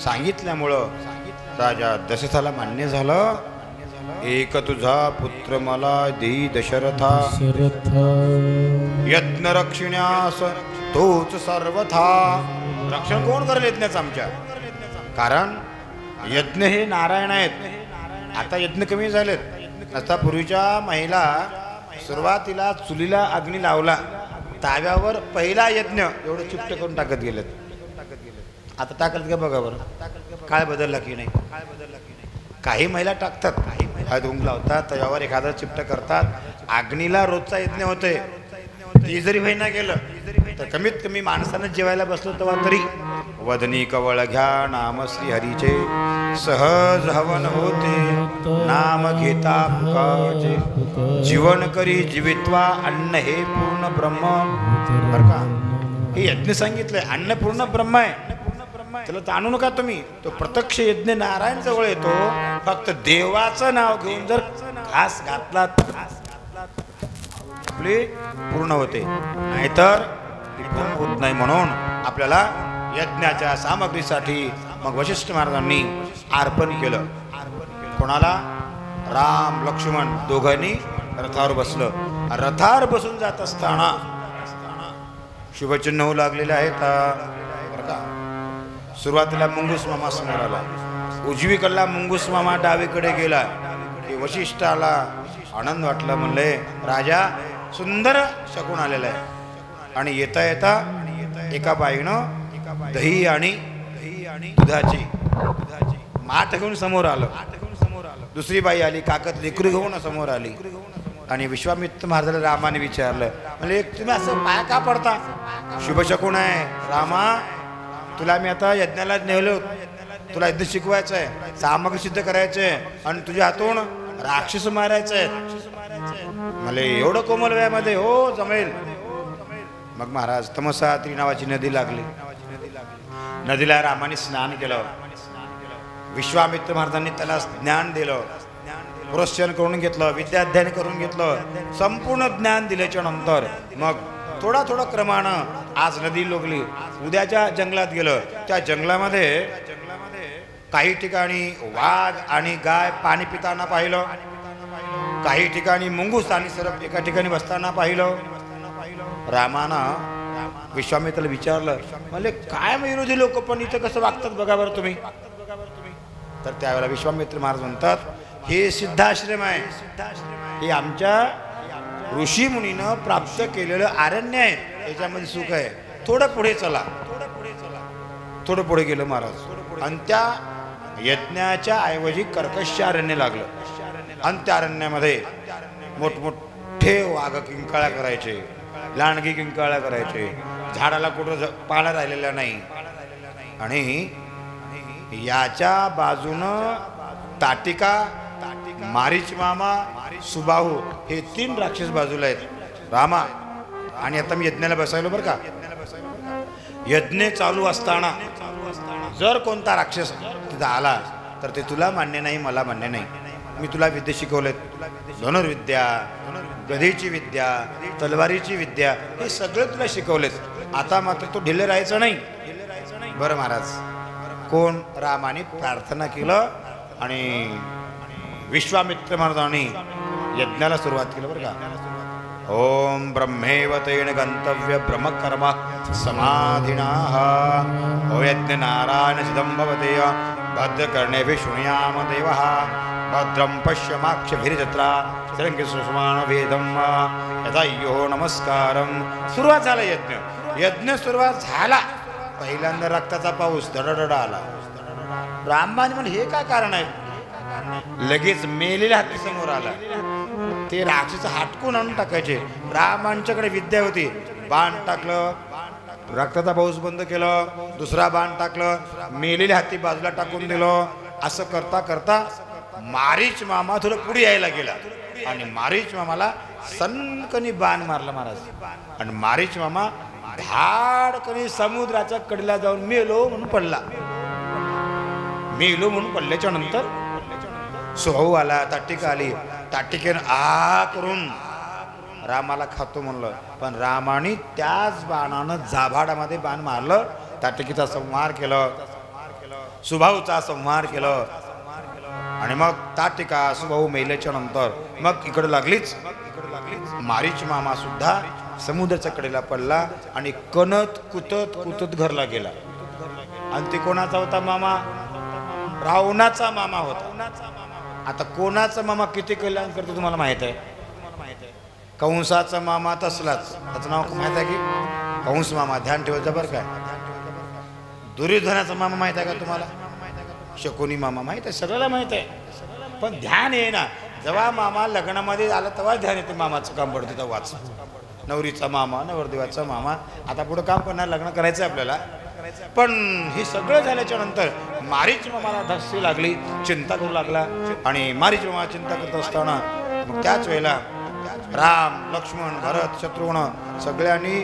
Speaker 3: सांगितल्यामुळं राजा दशरथाला मान्य झालं. एक तुझा पुत्र मला देई दशरथा. यज्ञ रक्षण्यास तोच सर्वथा. रक्षण कोण करेल यज्ञाचं आमच्या? कारण यज्ञ हे नारायण आहेत. आता यज्ञ कमी झालेत. आता पूर्वीच्या महिला सुरुवातीला चुलीला अग्नी लावला ताव्यावर पहिला यज्ञ एवढं चिपट करून टाकत गेलेत. आता टाकत का बघा बरं. काय बदलला की नाही? काही महिला टाकतात, हळद कुंकू लावतात, तव्यावर एखादं चिपट करतात. अग्नीला रोजचा यज्ञ होते. ती जरी होईना गेलं तर कमीत कमी माणसानं जेवायला बसलो तेव्हा तरी वदनी कवळ घ्या नाम श्री हरीचे, सहज हवन होते नाम घेता फुकाचे, जीवन करी जीवित्वा अन्न हे पूर्ण ब्रह्म. बरं का, हे यज्ञ सांगितलंय, अन्न पूर्ण ब्रह्म आहे. त्याला ताणू नका तुम्ही, तो प्रत्यक्ष यज्ञ नारायण जवळ येतो. फक्त देवाचं नाव घेऊन जर घास घातलात आपले पूर्ण होते, नाहीतर पूर्ण होत नाही. म्हणून आपल्याला यज्ञाच्या सामग्रीसाठी मग वशिष्ठ महाराजांनी अर्पण केलं. कोणाला? राम लक्ष्मण दोघांनी रथावर बसलं. रथावर बसून जात असताना शुभचिन्ह होऊ लागलेले आहेत बरं का. सुरुवातीला मुंगूस मामा समोर आला, उजवीकडला मुंगूस मामा डावीकडे गेला. वशिष्ठाला आनंद वाटला, म्हणले राजा सुंदर शकून आलेला आहे. आणि येता येता एका बाईनं दही आणि दुधाची माठ घेऊन समोर आलं. दुसरी बाई आली, काकत लेकरू घेऊन समोर आली. आणि विश्वामित्र महाराजाला रामाने विचारलं, म्हणजे तुम्ही असं पाय का पडता? शुभ शकून आहे रामा, तुला मी आता यज्ञाला नेलो, तुला यज्ञ शिकवायचं आहे, सामग्री सिद्ध करायचं आहे, आणि तुझ्या हातून राक्षस मारायचं आहे. मला एवढं कोमल वयामध्ये हो जमेल. मग महाराज तमसात्री नावाची नदी लागली. नदीला रामाने स्नान केलं. विश्वामित्र महाराजांनी त्याला ज्ञान दिलं, प्रोत्साहन करून घेतलं, विद्याध्ययन करून घेतलं, संपूर्ण ज्ञान दिल्याच्या नंतर मग थोडा थोडा क्रमानं आज नदी लोकली. उद्याच्या जंगलात गेलं. त्या जंगलामध्ये काही ठिकाणी वाघ आणि गाय पाणी पिताना पाहिलं, काही ठिकाणी मुंगूस आणि सरप एका ठिकाणी बसताना पाहिलं. रामानं विश्वामित्राला विचारलं, म्हणजे काय विरोधी लोक पण इथं कसं वागतात बघा बरं तुम्ही. तर त्यावेळेला विश्वामित्र महाराज म्हणतात, हे सिद्धाश्रम आहे, हे आमच्या ऋषी मुनीनं प्राप्त केलेलं अरण्य आहे, याच्यामध्ये सुख आहे. थोडं पुढे चला. थोडं पुढे गेलं महाराज, आणि त्या यज्ञाच्या ऐवजी कर्कश अरण्य लागलं. आणि त्या अरण्यामध्ये मोठमोठे वाघ किंकाळ्या करायचे, लांडगी किंकाळ्या करायचे, झाडाला कुठं पाला राहिलेला नाही. आणि याच्या बाजूनं ताटिका, मारीच मामा, सुबाहू हे 3 राक्षस बाजूला आहेत रामा. आणि आता मी यज्ञाला बसायलो बरं का. यज्ञ चालू असताना जर कोणता राक्षस तिथं आला तर ते तुला मान्य नाही, मला मान्य नाही. मी तुला विद्या शिकवलेत, धनुर्विद्या, गधेची विद्या, तलवारीची विद्या, हे सगळे तुला शिकवलेत. आता मात्र तो ढिले राहायचं नाही. बरं महाराज, कोण? रामाने प्रार्थना केलं आणि विश्वामित्र महाराजांनी यज्ञाला सुरुवात केलं बरं का. ओम ब्रह्मेव तेन गंतव्य ब्रह्मकर्म समाधिनाः ओ यज्ञ नारायण सिदंभवते भद्रकर्णेभि शृणुयाम देवः भद्रं पश्यमाक्षभिर्जत्रा सरंगी सुषमान वेदम यदायो नमस्कारम. सुरुवात झाला यज्ञ. यज्ञ सुरुवात झाला, पहिल्यांदा रक्ताचा पाऊस धडधड आला. रामाने म्हणले हे काय कारण आहे? लगेच मेलेल्या हत्ती समोर आला. ते राक्षस हाटकून आणून टाकायचे. रामांच्याकडे विद्या होती. बाण टाकलं, रक्ताचा पाऊस बंद केलं, दुसरा बाण टाकलं, मेलेल्या हत्ती बाजूला टाकून दिलं. असं करता करता मारीच मामा थोडं पुढे यायला गेला आणि मारीच मामाला सनकनी बाण मारला महाराज. आणि मारीच मामा धाडकनी समुद्राच्या कडेला जाऊन मेलो म्हणून पडला. मेलो म्हणून पडल्याच्या नंतर सुभाऊ आला, ताटिका आली. ताटिकेनं आ करून रामाला खातो म्हणलं, पण रामाने त्याच बाणानं जाभाडामध्ये बाण मारलं. ताटिकेचा संहार केलं, सुभाऊचा संहार केलं. आणि मग ताटिका सुभाऊ मेल्याच्या नंतर मग इकडे लागलीच मारीच मामा सुद्धा समुद्राच्या कडेला पडला आणि कणत कुतत कुतत घरला गेला. आणि ते कोणाचा होता मामा? रावणाचा मामा होता. आता कोणाचा मामा किती कल्याण करतो तुम्हाला माहित आहे? कंसाचा मामा तसलाच, त्याचं नाव माहित आहे की कंस मामा. ध्यान ठेवायचं बरं काय. दुर्योधनाचा मामा माहित आहे का तुम्हाला? शकुनी मामा माहित आहे, सगळ्याला माहित आहे. पण ध्यान आहे ना, जेव्हा मामा लग्नामध्ये आला तेव्हा ध्यान येते मामाचं काम पडतं तेव्हाच. नवरीचा मामा नवरदेवाचा मामा आता पुढं काम करणार लग्न करायचं आपल्याला. पण हे सगळं झाल्याच्या नंतर मारीच मामाला धस्सी लागली, चिंता करू लागला. आणि मारीच मामा चिंता करत असताना मग त्याच वेळेला राम लक्ष्मण भरत शत्रुघ्न सगळ्यांनी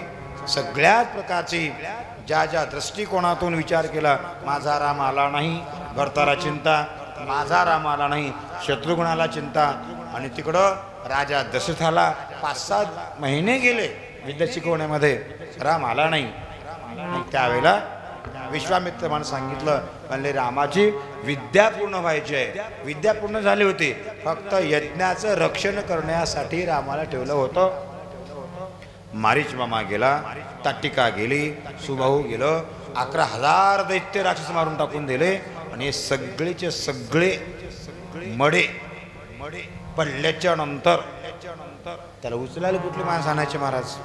Speaker 3: सगळ्याच प्रकारची ज्या ज्या दृष्टिकोनातून विचार केला. माझा राम आला नाही, भरताला चिंता, माझा राम आला नाही, शत्रुघ्नाला चिंता. आणि तिकडं राजा दशरथाला 5-7 महिने गेले विद्या शिकवण्यामध्ये, राम आला नाही. त्यावेळेला विश्वामित्र मला सांगितलं, म्हणले रामाची विद्या पूर्ण व्हायची आहे. विद्या पूर्ण झाली होती, फक्त यज्ञाचं रक्षण करण्यासाठी रामाला ठेवलं होतं. मारीच मामा गेला, ताटिका गेली, सुबाहू गेलं, 11,000 दैत्य राक्षस मारून टाकून दिले. आणि सगळेचे सगळे मडे पडल्याच्या नंतर त्याला उचलायला कुठली माणसं आणायचे महाराज.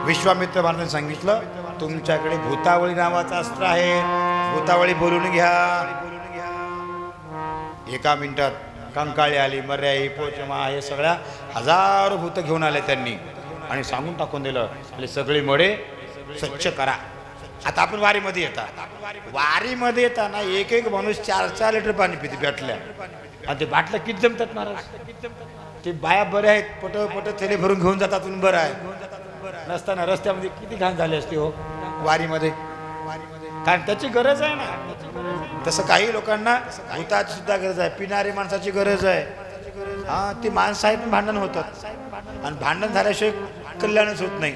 Speaker 3: विश्वामित्र महाराजांनी सांगितलं, तुमच्याकडे भूतावळी नावाचं अस्त्र आहे, भूतावळी बोलून घ्या. 1 मिनिटात कंकाळी आली, मर्याई पोचमा हे सगळ्या 1000 भूत घेऊन आले त्यांनी. आणि सांगून टाकून दिलं, सगळे मडे स्वच्छ करा. आता आपण वारीमध्ये येताना एक माणूस 4-4 लिटर पाणी पिते बाटल्या. आणि ते बाटल्या किती जमतात महाराज. ते बाया बऱ्या आहेत, पट थैले भरून घेऊन जातात, बरं आहे. नसताना रस्त्यामध्ये किती घाण झाली असते हो वारीमध्ये, कारण त्याची गरज आहे ना. तसं काही लोकांना भूताची सुद्धा गरज आहे, पिणारी माणसाची गरज आहे. हा, ती माणसं आहेत, भांडण होतात. आणि भांडण झाल्याशिवाय कल्याणच होत नाही.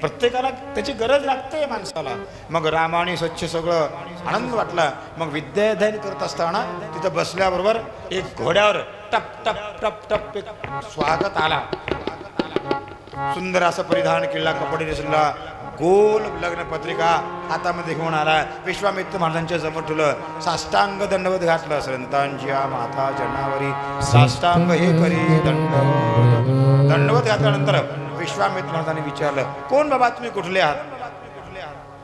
Speaker 3: प्रत्येकाला त्याची गरज लागते माणसाला. मग रामाने स्वच्छ सगळं आनंद वाटला. मग विद्याध्ययन करत असताना तिथं बसल्याबरोबर एक घोड्यावर टप टप टप टप एक स्वागत आला. सुंदर असं परिधान केला, कपडे नेसला, गोल लग्न पत्रिका हातामध्ये घेऊन आला. विश्वामित्र महाराजांच्या समोर ठेवलं, साष्टांग दंडवत घातलं. संतांची माता जनावरी साष्टांग हे करी दंडवत घातल्यानंतर विश्वामित्र महाराजांनी विचारलं, कोण बाबा तुम्ही, कुठले आहात?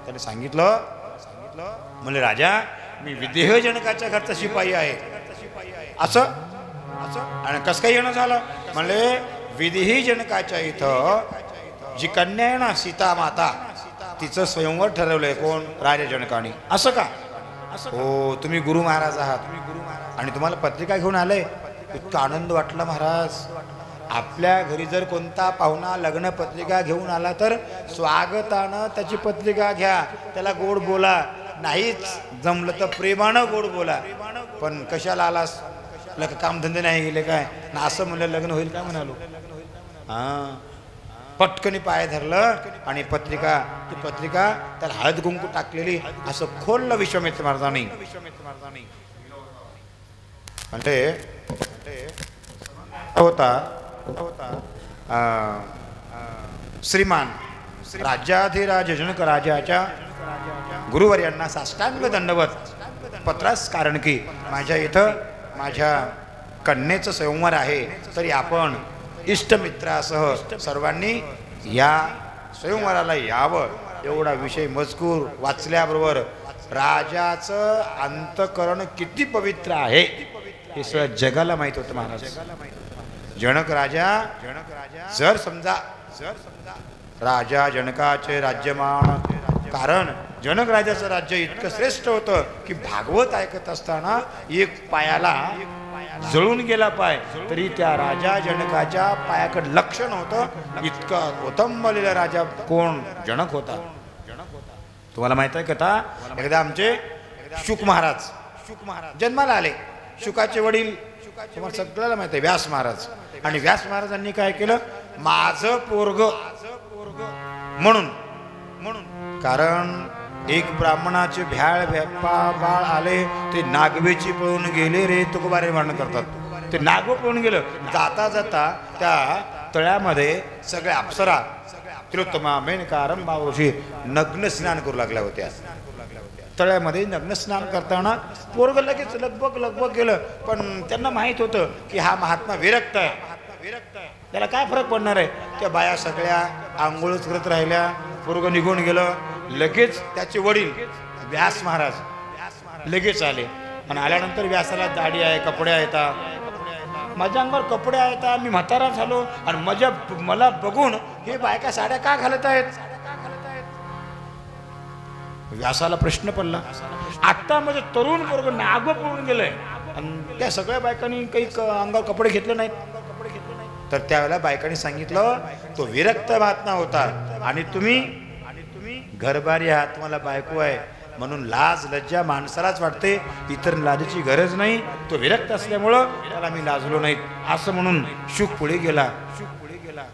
Speaker 3: त्याने सांगितलं, म्हणले राजा मी विदेह जनकाच्या घरचा शिपाई आहे. असं आणि कसं काही येणं झालं? म्हणले विदेही जनकाच्या इथं जी कन्या आहे ना सीता माता, तिचं स्वयंवर ठरवलंय. कोण? राजा जनकाने. असं का? हो, तुम्ही गुरु महाराज आहात आणि तुम्हाला पत्रिका घेऊन आले. इतका आनंद वाटला महाराज. आपल्या घरी जर कोणता पाहुणा लग्न पत्रिका घेऊन आला तर स्वागतानं त्याची पत्रिका घ्या, त्याला गोड बोला. नाहीच जमलं तर प्रेमानं गोड बोला. पण कशाला आलास, कामधंदे नाही गेले काय ना, असं म्हणलं लग्न होईल काय म्हणालो. हां, पटकनी पाय धरलं आणि ती पत्रिका त्याला हळद कुंकू टाकलेली असं खोललं विश्वामित्र महाराजांनी. म्हणते होता श्रीमान राज्याधिराज जनक राजाच्या गुरुवर्यांना साष्टांग दंडवत पत्रास, कारण की माझ्या इथं माझ्या कन्येचं स्वयंवर आहे, तरी आपण इष्टमित्रासह सर्वांनी या स्वयंवराला यावं. एवढा विषय मजकूर वाचल्याबरोबर राजाचं अंतकरण किती पवित्र आहे हे सगळं जगाला माहीत होतं महाराज. जनक राजा जर समजा राजा जनकाचे राज्यमान, कारण जनक राजाचं राज्य इतकं श्रेष्ठ होतं की भागवत ऐकत असताना एक पायाला जळून गेला पाय तरी त्या राजा जनकाच्या पायाकडे लक्ष नव्हतं. इतका कोथंबलेला राजा कोण? जनक होता. तुम्हाला माहित आहे कथा? एकदा आमचे शुक महाराज जन्माला आले. शुकाचे वडील तुम्हाला सगळ्याला माहित आहे व्यास महाराज. आणि व्यास महाराजांनी काय केलं? माझं पोरग म्हणून कारण एक ब्राह्मणाचे बाळ आले, ते नागवेची पळून गेले रे तुकोबारे भांडण करतात. ते नागव पळून गेलं. जाता जाता त्या तळ्यामध्ये सगळ्या अप्सरा तिलोत्तमा मेनका रंभा ऋषी नग्न स्नान करू लागल्या होत्या. तळ्यामध्ये नग्न स्नान करताना पोरग लगेच लगबग गेलं. पण त्यांना माहित होतं की हा महात्मा विरक्त आहे, त्याला काय फरक पडणार आहे. त्या बाया सगळ्या आंघोळच करत राहिल्या. पोरग निघून गेलं. लगेच त्याचे वडील व्यास महाराज लगेच आले. आणि आल्यानंतर व्यासाला दाढी आहे, कपडे आहेत, माझ्या अंगावर कपडे आहेत, मी म्हातारा झालो आणि मला बघून हे बायका साड्या का घालत आहेत? व्यासाला प्रश्न पडला. आता म्हणजे तरुण वर्ग नागं पळून गेलंय आणि त्या सगळ्या बायकांनी काही अंगावर कपडे घेतले नाहीत. तर त्यावेळेला बायकांनी सांगितलं तो विरक्त महात्मा होता आणि तुम्ही घरबारी आहात, तुम्हाला बायको आहे म्हणून लाज लज्जा माणसालाच वाटते, इतर लाजेची गरज नाही. तो विरक्त असल्यामुळं त्याला मी लाजलो नाहीत असं म्हणून शुक पुढे गेला.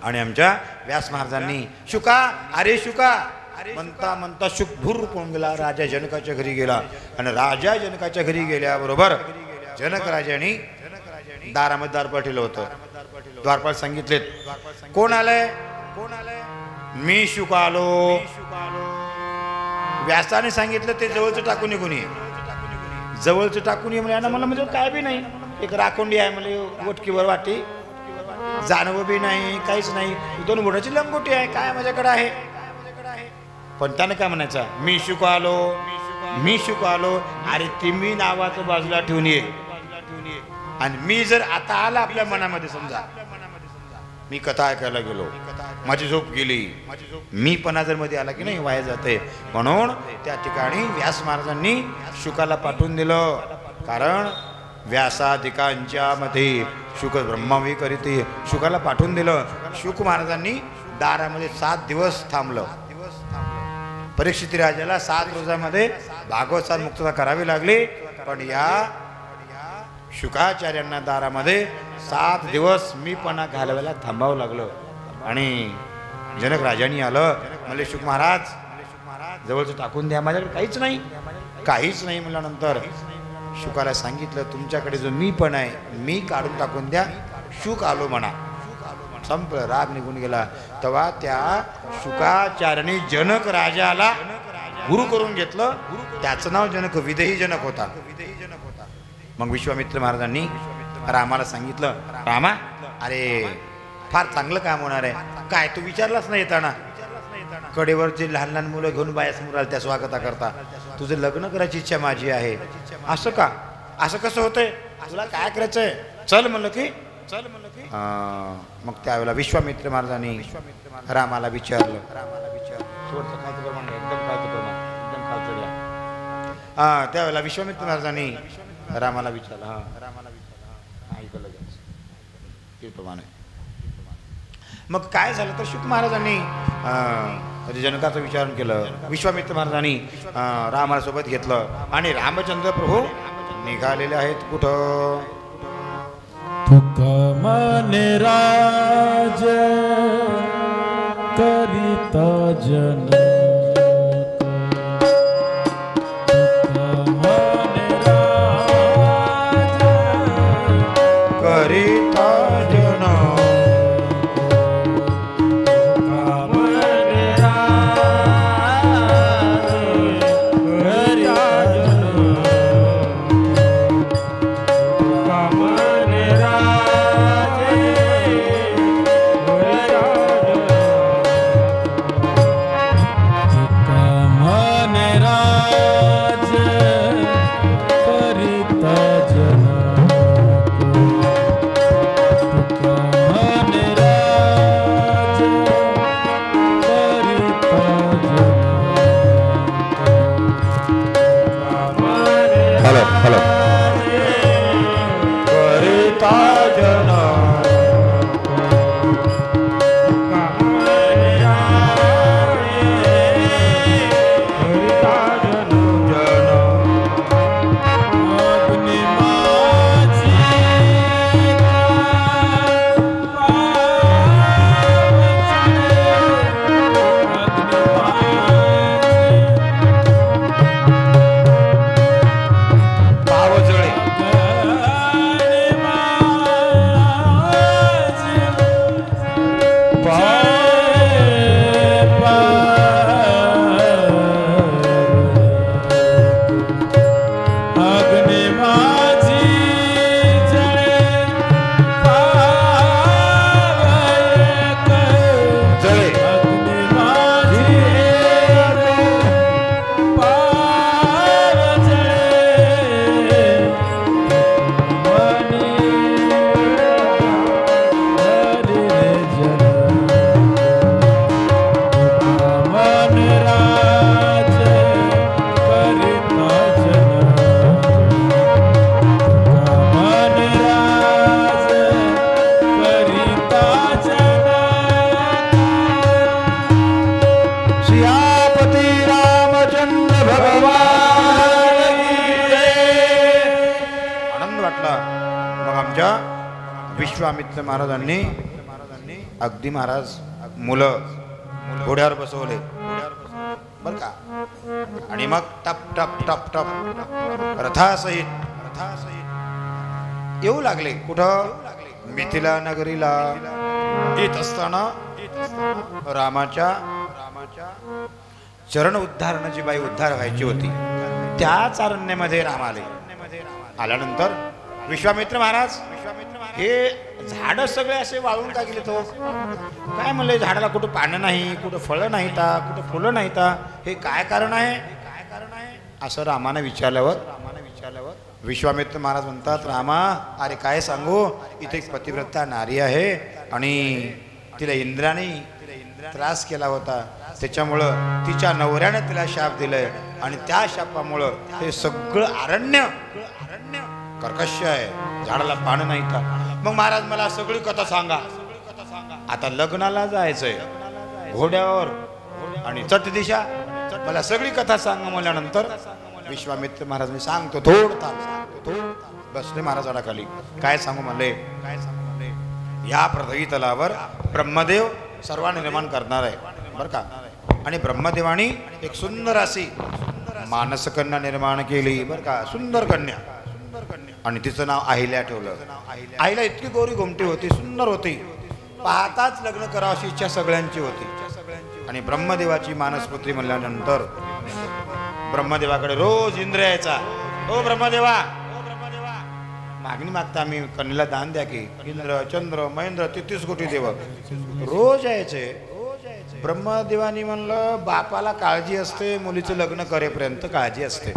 Speaker 3: आणि आमच्या व्यास महाराजांनी शुका अरे शुका म्हणता म्हणता शुक भूर पळून गेला. राजा जनकाच्या घरी गेला आणि राजा जनकाच्या घरी गेल्याबरोबर जनक राजाने दारामध्ये द्वारपाल ठेवलं होतं. द्वारपाल सांगितलेत कोण आलंय? मी शुक आलो. व्यासाने सांगितलं ते जवळचं टाकून निघून ये. जवळचं टाकून ये म्हणजे मला म्हणजे काय बी नाही, एक राखोंडी आहे म्हणजे वटकीवर वाटी, जानवं बी नाही काहीच नाही, 2 बोटाची लंगोटी आहे, काय माझ्याकडे आहे. पण त्यानं काय म्हणायचं मी शुक आलो, मी शुक आलो. अरे ते मी नावाचं बाजूला ठेवून ये आणि मी जर आता आला आपल्या मनामध्ये समजा मी कथा ऐकायला गेलो, माझी झोप गेली, मी पणा जर मध्ये आला की नाही वाया जाते. म्हणून त्या ठिकाणी व्यास महाराजांनी शुकाला पाठवून दिलं. कारण व्यासादिकांच्या मध्ये शुक ब्रह्मवी करीते, शुकाला पाठवून दिलं. शुक महाराजांनी दारामध्ये 7 दिवस थांबलं. परीक्षित राजाला 7 रोजामध्ये भागवत मुक्तता करावी लागली. पण या शुकाचार्यांना दारामध्ये 7 दिवस मीपणा घालवायला थांबावं लागलं. आणि जनक राजांनी आलं म्हणले शुक महाराज जवळचं टाकून द्या, माझ्याकडे काहीच नाही, काहीच नाही. म्हणल्यानंतर शुकाला सांगितलं तुमच्याकडे जो मी पण आहे मी काढून टाकून द्या. शुक आलो म्हणा. संपलं, राग निघून गेला. तेव्हा त्या शुकाचार्याने जनक राजाला गुरु करून घेतलं. त्याचं नाव जनक विदेही जनक होता. मग विश्वामित्र महाराजांनी रामाला सांगितलं रामा अरे फार चांगलं काम होणार आहे. काय तू विचारलाच नाही येताना कडेवरचे लहान लहान मुलं घेऊन बायासमोर आले त्या स्वागता करता. तुझं लग्न करायची इच्छा माझी आहे. असं का? असं कसं होतंय? तुला काय करायचंय? चल म्हणलं की मग त्यावेळेला विश्वामित्र महाराजांनी रामाला विचारलं. त्यावेळेला विश्वामित्र महाराजांनी रामाला विचारलं. ऐकलं मग काय झालं तर शुक महाराजांनी जनकाचं विचारण केलं. विश्वामित्र महाराजांनी रामाला सोबत घेतलं आणि रामचंद्र प्रभू निघालेले आहेत कुठं?
Speaker 1: तुका मने राज करिता जन
Speaker 3: करिता जन आमच्या विश्वामित्र महाराजांनी अगदी महाराज मुलं घोड्यावर बसवले बर का, आणि मग टप टप टप टप रथासहित येऊ लागले. कुठं? मिथिला नगरीला. येत असताना रामाच्या चरण उद्धारणाची बाई उद्धार व्हायची होती. त्याच अरण्यामध्ये राम आले. आल्यानंतर विश्वामित्र महाराज हे झाड सगळे असे वाळून का गेले? तो काय म्हणले, झाडाला कुठं पानं नाही, कुठं फळं नाहीत, कुठं फुलं नाहीत, हे काय कारण आहे? असं रामाने विचारल्यावर विश्वामित्र महाराज म्हणतात, रामा अरे काय सांगू, इथे एक पतिव्रता नारी आहे आणि तिला इंद्राने त्रास केला होता, त्याच्यामुळं तिच्या नवऱ्याने तिला शाप दिलाय आणि त्या शापामुळं हे सगळं अरण्य कर्कश आहे, झाडाला पानं नाही का. मग महाराज मला सगळी कथा सांगा. आता लग्नाला जायचंय घोड्यावर आणि चट दिशा, मला सगळी कथा सांगा म्हणल्यानंतर विश्वामित्र महाराज मी सांगतो थोड बसले महाराजाला. काय सांगू म्हणले, या पृथ्वी तलावर ब्रह्मदेव सर्वांना निर्माण करणार आहे बरं का. आणि ब्रह्मदेवानी एक सुंदर अशी मानसकन्या निर्माण केली बरं का, सुंदर कन्या, आणि तिचं नाव अहिल्या ठेवलं. अहिल्या इतकी गोरी गोमटी होती, सुंदर होती, पाहताच लग्न करावं अशी इच्छा सगळ्यांची होती. आणि ब्रह्मदेवाची मानसपुत्री म्हणल्यानंतर ब्रह्मदेवाकडे रोज इंद्र यायचा. ओ ब्रह्मदेवा, मागणी मागता आम्ही कन्येला दान द्या की. इंद्र चंद्र महेंद्र 33 कोटी देव रोज यायचे. ब्रह्मदेवानी म्हणलं बापाला काळजी असते, मुलीचं लग्न करेपर्यंत काळजी असते.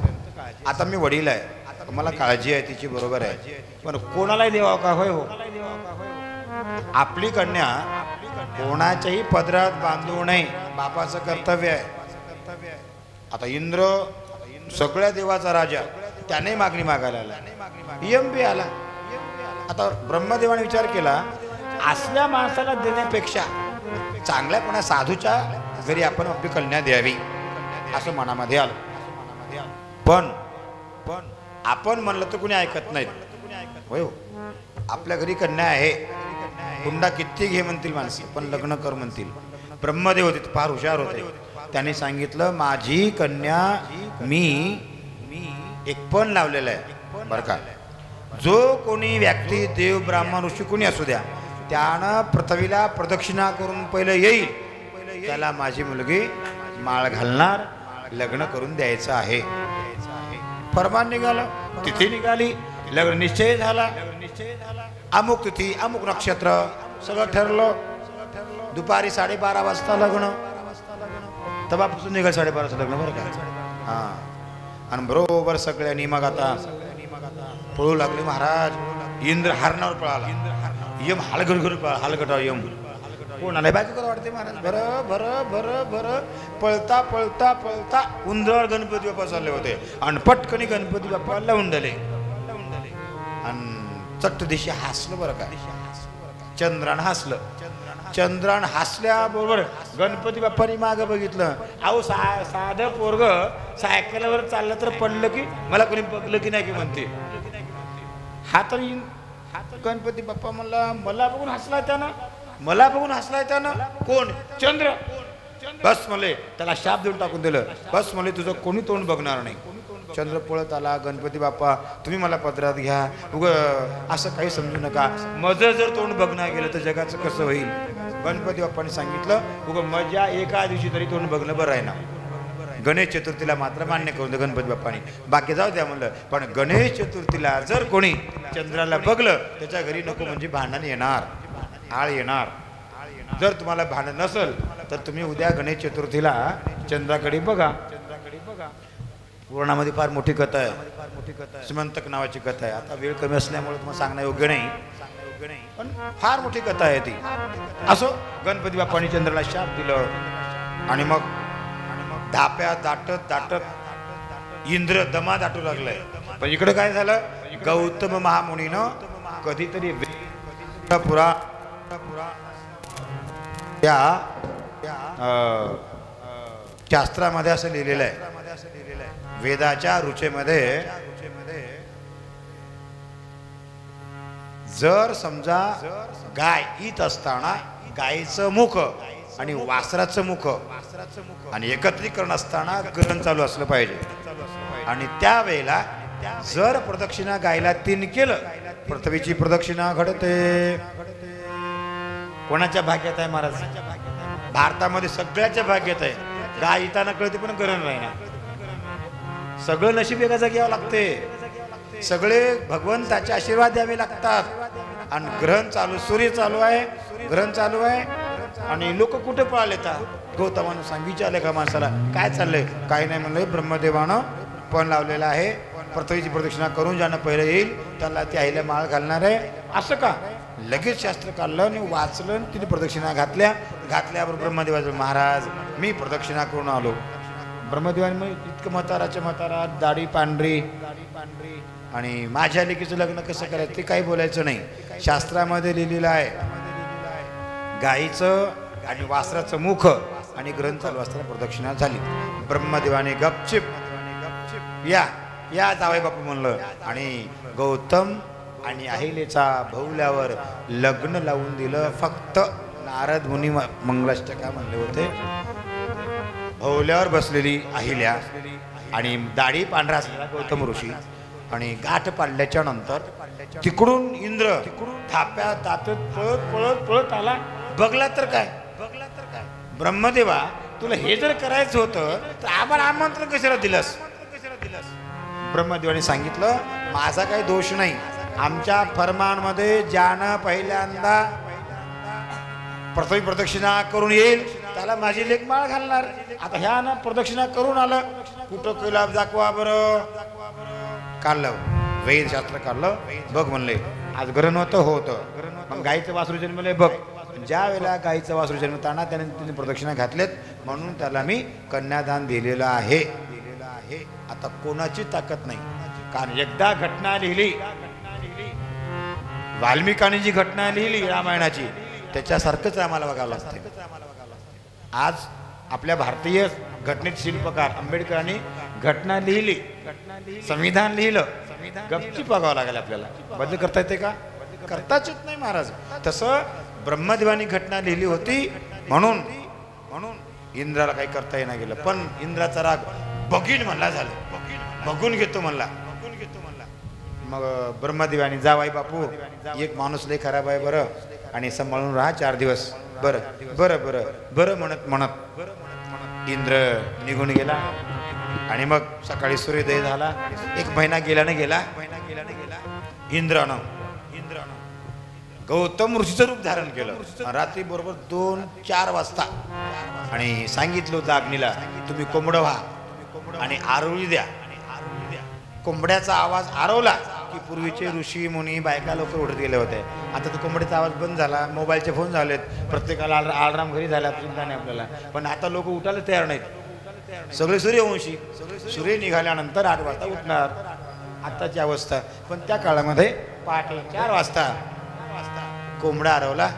Speaker 3: आता मी वडील आहे, मला काळजी आहे तिची, बरोबर आहे, पण कोणालाही देवावं का? होय हो, आपली कन्या कोणाच्याही पदरात बांधू नये, बापाचं कर्तव्य आहे. आता इंद्र सगळ्या देवाचा राजा, त्याने मागणी मागायला आला, यम बी आला. आता ब्रह्मदेवाने विचार केला, असल्या माणसाला देण्यापेक्षा चांगल्या कोणा साधूच्या घरी आपण आपली कन्या द्यावी असं मनामध्ये आलं. पण आपण म्हणलं तर कुणी ऐकत नाहीत. होय हो, आपल्या घरी कन्या आहे, हुंडा किती घे म्हणतील माणसं, पण लग्न कर म्हणतील. ब्रह्मदेव होते, फार हुशार होते. त्यांनी सांगितलं, माझी कन्या मी एक पण लावलेलं आहे बरं का. जो कोणी व्यक्ती देव ब्राह्मण ऋषी कोणी असू द्या, त्यानं पृथ्वीला प्रदक्षिणा करून पहिलं येईल, त्याला माझी मुलगी माळ घालणार, लग्न करून द्यायचं आहे. फरमान निघालं, तिथी निघाली, लग्न निश्चय झाला. अमुक तिथी अमुक नक्षत्र सगळं ठरलं. दुपारी 12:30 वाजता लग्न, तेव्हापासून निघाल 12:30 लग्न बरं का. हां, आणि बरोबर सगळ्यांनी मग आता पळू लागले महाराज. इंद्र हरणावर पळाला, यम हलगट पळा, हलगटा यम कोणाला बायको करा वाटते महाराज. बरं बरं बरं बरं पळता पळता पळता उंदरावर गणपती बाप्पा चालले होते आणि पटकनी गणपती बाप्पा लावून दिले आणि चट्ट दिशी हसलं बरं का. चंद्रान हसलं. चंद्रान हसल्याबरोबर गणपती बाप्पानी मागं बघितलं. अहो साधं पोरग सायकलवर चाललं तर पडलं की मला कोणी बघलं की नाही की म्हणते. हा तर गणपती बाप्पा म्हणला, मला बघून हसलाय त्यानं, मला बघून हसलाय त्यानं. कोण? चंद्र. बस म्हणले, त्याला शाप देऊन टाकून दिलं. बस म्हणले, तुझं कोणी तोंड बघणार नाही. चंद्र पळत आला. गणपती बाप्पा तुम्ही मला पदरात घ्या, उग असं काही समजू नका, माझं जर तोंड बघणार गेलं तर जगाचं कसं होईल. गणपती बाप्पाने सांगितलं, उग मजा एका दिवशी तरी तोंड बघणं बरं आहे ना. गणेश चतुर्थीला मात्र मान्य करून दे गणपती बाप्पाने, बाकी जाऊ द्या म्हणलं. पण गणेश चतुर्थीला जर कोणी चंद्राला बघलं त्याच्या घरी नको म्हणजे भांडण येणार, आळ येणार. जर तुम्हाला भांडण नसेल तर तुम्ही उद्या गणेश चतुर्थीला चंद्राकडे बघा. पुराणामध्ये फार मोठी कथा आहे, श्रीमंतक नावाची कथा आहे. आता वेळ कमी असल्यामुळे तुम्हाला सांगणं योग्य नाही, पण फार मोठी कथा आहे ती. असो, गणपती बाप्पाने चंद्राला शाप दिलं आणि मग धाप्या दाटत दाटत इंद्र दमा दाटू लागलाय. पण इकडे काय झालं, गौतम महामुनीनं कधीतरी पुरा त्या शास्त्रामध्ये असं लिहिलेलं आहे, वेदाच्या रुचेमध्ये जर समजा गाय ईत असताना गायीचं मुख आणि वासराचं मुख आणि एकत्रीकरण असताना ग्रहण चालू असलं पाहिजे. आणि त्यावेळेला जर प्रदक्षिणा गायला 3 केलं, पृथ्वीची प्रदक्षिणा घडते. कोणाच्या भाग्यात आहे महाराज? भारतामध्ये सगळ्याच्या भाग्यात आहे. गाय येताना कळते पण ग्रहण राहीना. सगळं नशीब एका जागी यावं लागते. सगळे भगवंताचे आशीर्वाद द्यावे लागतात. आणि ग्रहण चालू, सूर्य चालू आहे, ग्रहण चालू आहे आणि लोक कुठे पळाले येतात. गौतमानं विचारले का माणसाला काय चाललंय? काही नाही म्हणलं, ब्रह्मदेवानं पण लावलेला आहे. पृथ्वीची प्रदक्षिणा करून ज्यानं पहिलं येईल त्याला ती आईला माळ घालणार आहे. असं का? लगेच शास्त्र काढलं आणि वाचलं आणि तिने प्रदक्षिणा घातल्याबरोबर ब्रह्मदेवाचं महाराज मी प्रदक्षिणा करून आलो. ब्रह्मदेवाने मग इतकं म्हातारा दाढी पांढरी आणि माझ्या लेकीचं लग्न कसं करायचं ते काही बोलायचं नाही. शास्त्रामध्ये लिहिलेलं आहे गाईचं आणि वासराचं मुख आणि ग्रहण चालू असताना प्रदक्षिणा झाली. ब्रह्मदेवाने गपचिप या जावई बापू म्हणलं आणि गौतम आणि अहिलेचा भवल्यावर लग्न लावून दिलं. फक्त नारद मुनी मंगलाष्टका म्हणले होते. भवल्यावर बसलेली अहिल्या आणि दाढी पांढरा असलेला गौतम ऋषी आणि गाठ पाडल्याच्या नंतर तिकडून इंद्र थाप्या तातत पळत आला. बघला तर काय ब्रह्मदेवा, तुला हे जर करायचं होतं तर आम्हाला आमंत्रण कशाला दिलंस? ब्रह्मदेवाने सांगितलं माझा काही दोष नाही. आमच्या फरमानमध्ये ज्यानं पहिल्यांदा पृथ्वी प्रदक्षिणा करून येईल त्याला माझी लेक माळ घालणार. आता ह्या ना प्रदक्षिणा करून आलं, कुठं केला दाखवा बरं. काढलं वेदशास्त्र काढलं. बघ म्हणले आज ग्रहण होतं. मग गाईचं वासरू जन्मले. बघ ज्या वेळेला गाईचं वासरू जन्मताना त्याने तिने प्रदक्षिणा घातलेत म्हणून त्याला मी कन्यादान दिलेलं आहे. आता कोणाची ताकद नाही. कारण एकदा घटना लिहिली, वाल्मिकांनी जी घटना लिहिली रामायणाची त्याच्यासारखंच आम्हाला बघावं लागते. आज आपल्या भारतीय घटनेत शिल्पकार आंबेडकरांनी घटना लिहिली, संविधान लिहिलं, गपचीप बघावं लागेल आपल्याला. बदल करता येते का? करताच येत नाही महाराज. तसं ब्रह्मदेवानी घटना लिहिली होती म्हणून इंद्राला काही करता येणार गेलं. पण इंद्राचा राग बघीन म्हणला झालं, बघून घेतो म्हणला. मग ब्रह्मदेवानी जावाई बापू एक माणूस लय खराब आहे बरं आणि सांभाळून राहा 4 दिवस. बरं म्हणत इंद्र निघून गेला. आणि मग सकाळी सूर्योदय झाला. 1 महिना गेला. इंद्रानं गौतम ऋषीचं रूप धारण केलं. रात्री बरोबर 2-4 वाजता आणि सांगितलं होतं अग्नीला तुम्ही कोंबडं व्हा आणि आरवळी द्या. कोंबड्याचा आवाज आरवला की पूर्वीचे ऋषी मुनी बायका लोक उठत गेले होते. आता तो कोंबड्याचा आवाज बंद झाला. मोबाईलचे फोन झालेत, प्रत्येकाला आराम घरी झाला, चिंता नाही आपल्याला. पण आता लोक उठायला तयार नाहीत. सगळे सूर्यवंशी. सूर्य निघाल्यानंतर 8 वाजता उठणार, आत्ताची अवस्था. पण त्या काळामध्ये पहाटे 4 वाजता कोंबडा आरवला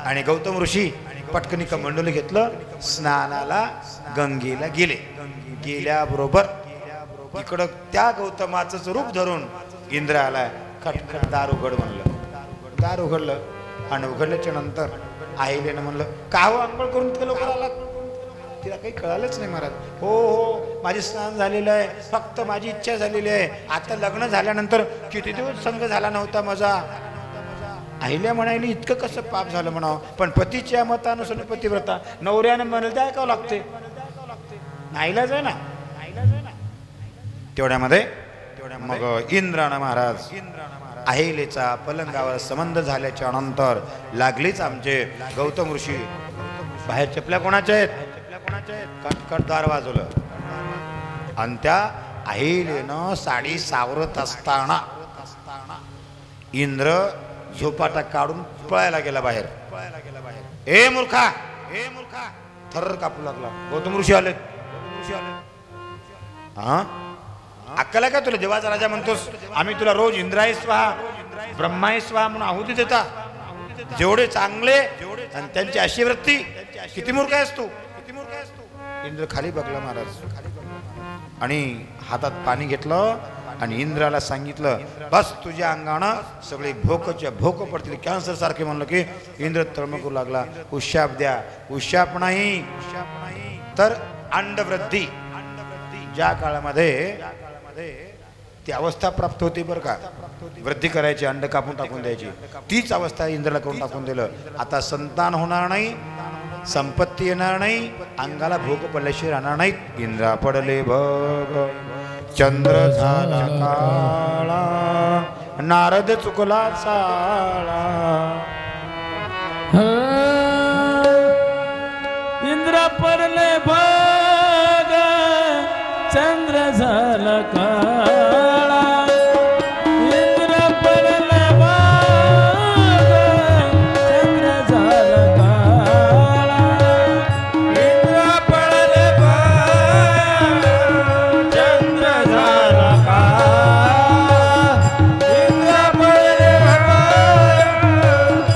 Speaker 3: आणि गौतम ऋषी पटकनी कमंडोली घेतलं, स्नानाला गंगेला गेल्याबरोबर इकडं त्या गौतमाचं रूप धरून इंद्र आला. खटखट दार उघड म्हणलं. दार उघडलं आणि उघडल्याच्या नंतर आईलेनं म्हणलं का हो आंघोळ करून इतकं लवकर आला? तिला काही कळालंच नाही महाराज. हो माझे स्नान झालेलं आहे, फक्त माझी इच्छा झालेली आहे. आता लग्न झाल्यानंतर किती दिवस संग झाला नव्हता माझा. आईल्या म्हणाली इतकं कसं पाप झालं म्हणावं. पण पतीच्या मतानुसार पतिव्रता नवऱ्यानं म्हणाल ते ऐकावं लागते. नाईलाज आहे ना. तेवढ्यामध्ये मग इंद्रानं महाराज अहिलेचा पलंगावर संबंध झाल्याच्या नंतर लागलीच आमचे गौतम ऋषी बाहेर चपल्या कोणाच्या आहेत कटकट दार वाजवलं. आणि त्या अहिलेनं साडी सावरत असताना इंद्र झोपाटा काढून पळायला गेला बाहेर. ए मूर्खा थर कापू लागला. गौतम ऋषी आले. हा अक्कल आहे का तुला? देवाचा राजा म्हणतोस आम्ही तुला रोज इंद्राय स्वाहा ब्रह्माय स्वाहा म्हणून आहुती देता. जेवढे चांगले आणि त्यांची अशी वृत्ती. किती मूर्ख आहेस तू? इंद्र खाली बघला महाराज आणि हातात पाणी घेतलं आणि इंद्राला सांगितलं बस तुझ्या अंगानं सगळे भोकच्या भोक पडतील कॅन्सर सारखे म्हणलं की इंद्र तळमकू लागला उशाप द्या उशाप नाही तर अंडवृद्धी ज्या काळामध्ये ती अवस्था प्राप्त होती बरं का वृद्धी करायची अंड कापून टाकून द्यायची तीच अवस्था इंद्राला करून टाकून दिलं आता संतान होणार नाही संपत्ती येणार नाही अंगाला भोग पडल्याशिवाय राहणार नाहीत इंद्रा पडले भग चंद्र झाला काळा नारद चुकला चाळा
Speaker 1: इंद्र पडले भाग चंद्र झाला काळा इंद्र पडले भाग चंद्र झाला काळा
Speaker 2: इंद्र पडले भाग चंद्र झाला काळा इंद्र पडले भाग चंद्र झाला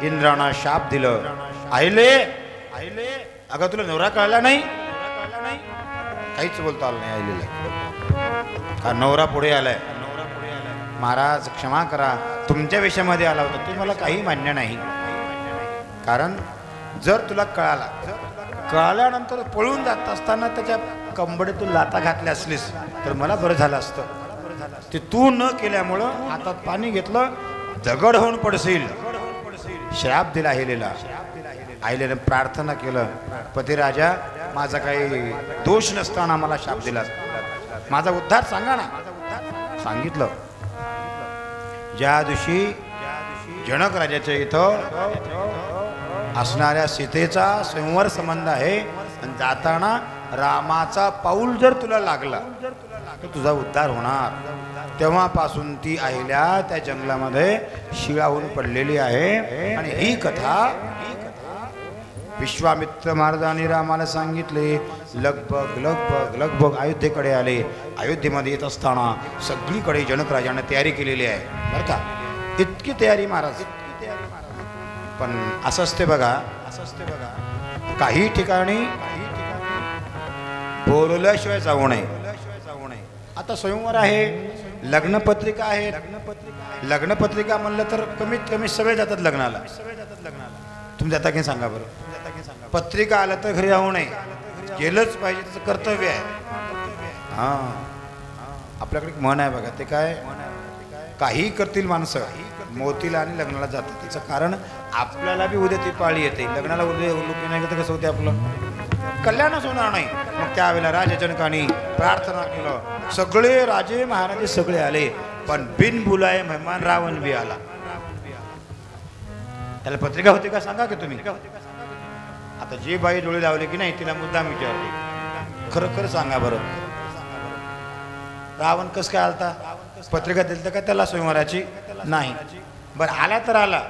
Speaker 3: इंद्राना शाप दिलं आईले अगं तुला नवरा कळला नाही काहीच बोलता आलं नाही आईलेला का नवरा पुढे आलाय महाराज क्षमा करा तुमच्या विषयामध्ये आला होता ते मला काही मान्य नाही कारण जर तुला कळाल्यानंतर पळून जात असताना त्याच्या कंबडीतून लाता घातल्या असलीस तर मला बरं झालं असतं ते तू न केल्यामुळं हातात पाणी घेतलं दगड होऊन पडशील श्राप दिला आईलेनं प्रार्थना केलं पतिराजा माझा काही दोष नसताना मला शाप दिला माझा उद्धार सांगा ना सांगितलं ज्या दिवशी जनक राजाच्या इथं असणाऱ्या सीतेचा स्वयंवर संबंध आहे आणि जाताना रामाचा पाऊल जर तुला लागला तर तुझा उद्धार होणार तेव्हापासून ती अहिल्या त्या जंगलामध्ये शिळाहून पडलेली आहे आणि ही कथा विश्वामित्र महाराजांनी रामाला सांगितले लगभग अयोध्येकडे आले अयोध्येमध्ये येत असताना सगळीकडे जनकराजाने तयारी केलेली आहे बरं का इतकी तयारी महाराज पण असं असते बघा काही ठिकाणी बोलवल्याशिवाय जाऊ नये आता स्वयंवर आहे लग्नपत्रिका आहे लग्नपत्रिका म्हणलं तर कमीत कमी सगळे जातात लग्नाला तुम्ही जाता की सांगा बरं पत्रिका आलं तर घरी राहू नये केलंच पाहिजे त्याचं कर्तव्य आहे हां आपल्याकडे एक म्हण आहे बघा ते काय काही करतील माणसं मोतीला आणि लग्नाला जातात त्याचं कारण आपल्याला बी उद्या ती पाळी येते लग्नाला उद्या उल्लूक नाही तर कसं होते आपलं कल्याणच होणार नाही मग त्यावेळेला राजा जनकाने प्रार्थना केलं सगळे राजे महाराजे सगळे आले पण बिन बुलाए मेहमान रावण बी आला त्याला पत्रिका होती का सांगा की तुम्ही आता जे बाई डोळे लावले की नाही तिला मुद्दाम विचारले खरं खरं सांगा बरं रावण कस काय आलता पत्रिका दिली तर का त्याला स्वयंवराची नाही बरं आला तर आला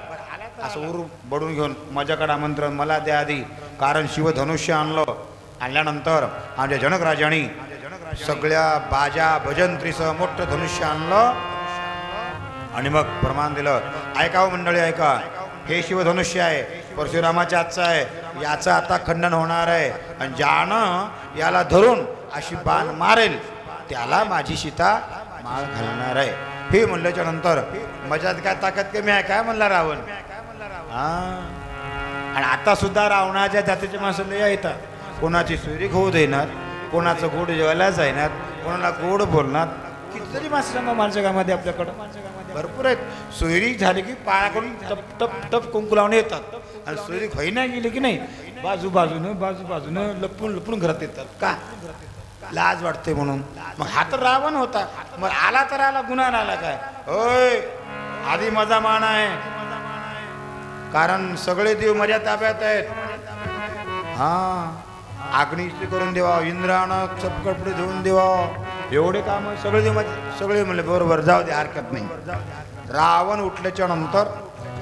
Speaker 3: असं उर बडून घेऊन माझ्याकडे आमंत्रण मला द्या आधी कारण शिवधनुष्य आणल्यानंतर आमच्या जनकराजांनी सगळ्या बाजा भजंत्रीसह मोठं धनुष्य आणलं आणि मग प्रमाण दिलं. ऐकावं मंडळी, ऐका, हे शिवधनुष्य आहे, परशुरामाच्या आजचं आहे, याचं आता खंडन होणार आहे आणि ज्यानं याला धरून अशी बाण मारेल त्याला माझी सीता माळ घालणार आहे. हे म्हणल्याच्या नंतर मजात काय ताकद कमी आहे काय म्हणला रावण. आणि आता सुद्धा रावणाच्या जातीचे माणसं लय येतात, कोणाची सुरी होऊ देणार, कोणाचं गोड जेवायला जाईनात, कोणाला गोड बोलणार. कितीतरी माणसं माणसं गावामध्ये आपल्याकडं भरपूर आहेत. सोयरी झाली की पायाकडून टप टप टप कुंकू लावून येतात आणि सोयरी होईना गेली की नाही बाजूबाजूनं लपून लपून घरात येतात. का? लाज वाटते म्हणून. मग हा तर रावण होता, मग आला तर आला, गुन्हा आला काय? होय, आधी माझा मान आहे, कारण सगळे देव माझ्या ताब्यात आहेत. अग्निष्ट करून देवा, इंद्रानं चपकटपुढे देऊन देवा, एवढे काम सगळे देव सगळे म्हणले बरोबर, जाऊ दे, हरकत नाही. रावण उठल्याच्या नंतर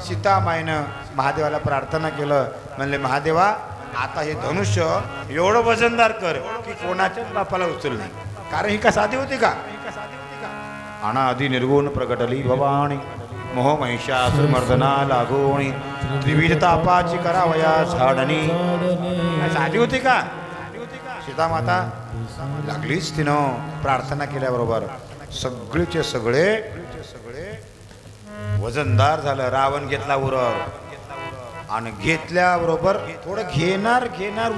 Speaker 3: सीतामाईनं महादेवाला प्रार्थना केलं, म्हणले महादेवा आता हे धनुष्य एवढं वजनदार कर की कोणाच्याच बापाला उचल नाही. कारण ही का साधी होती का? अनादि निर्गुण प्रगटली भवानी, मोह महिषासुरमर्दना लागोणी, त्रिविध तापाची करावया झाडणी. साधी होती का? सीतामाता लागलीच तिनं प्रार्थना केल्याबरोबर सगळेचे सगळे वजनदार झालं. रावण घेतला उरावर आणि घेतल्याबरोबर थोडं घेणार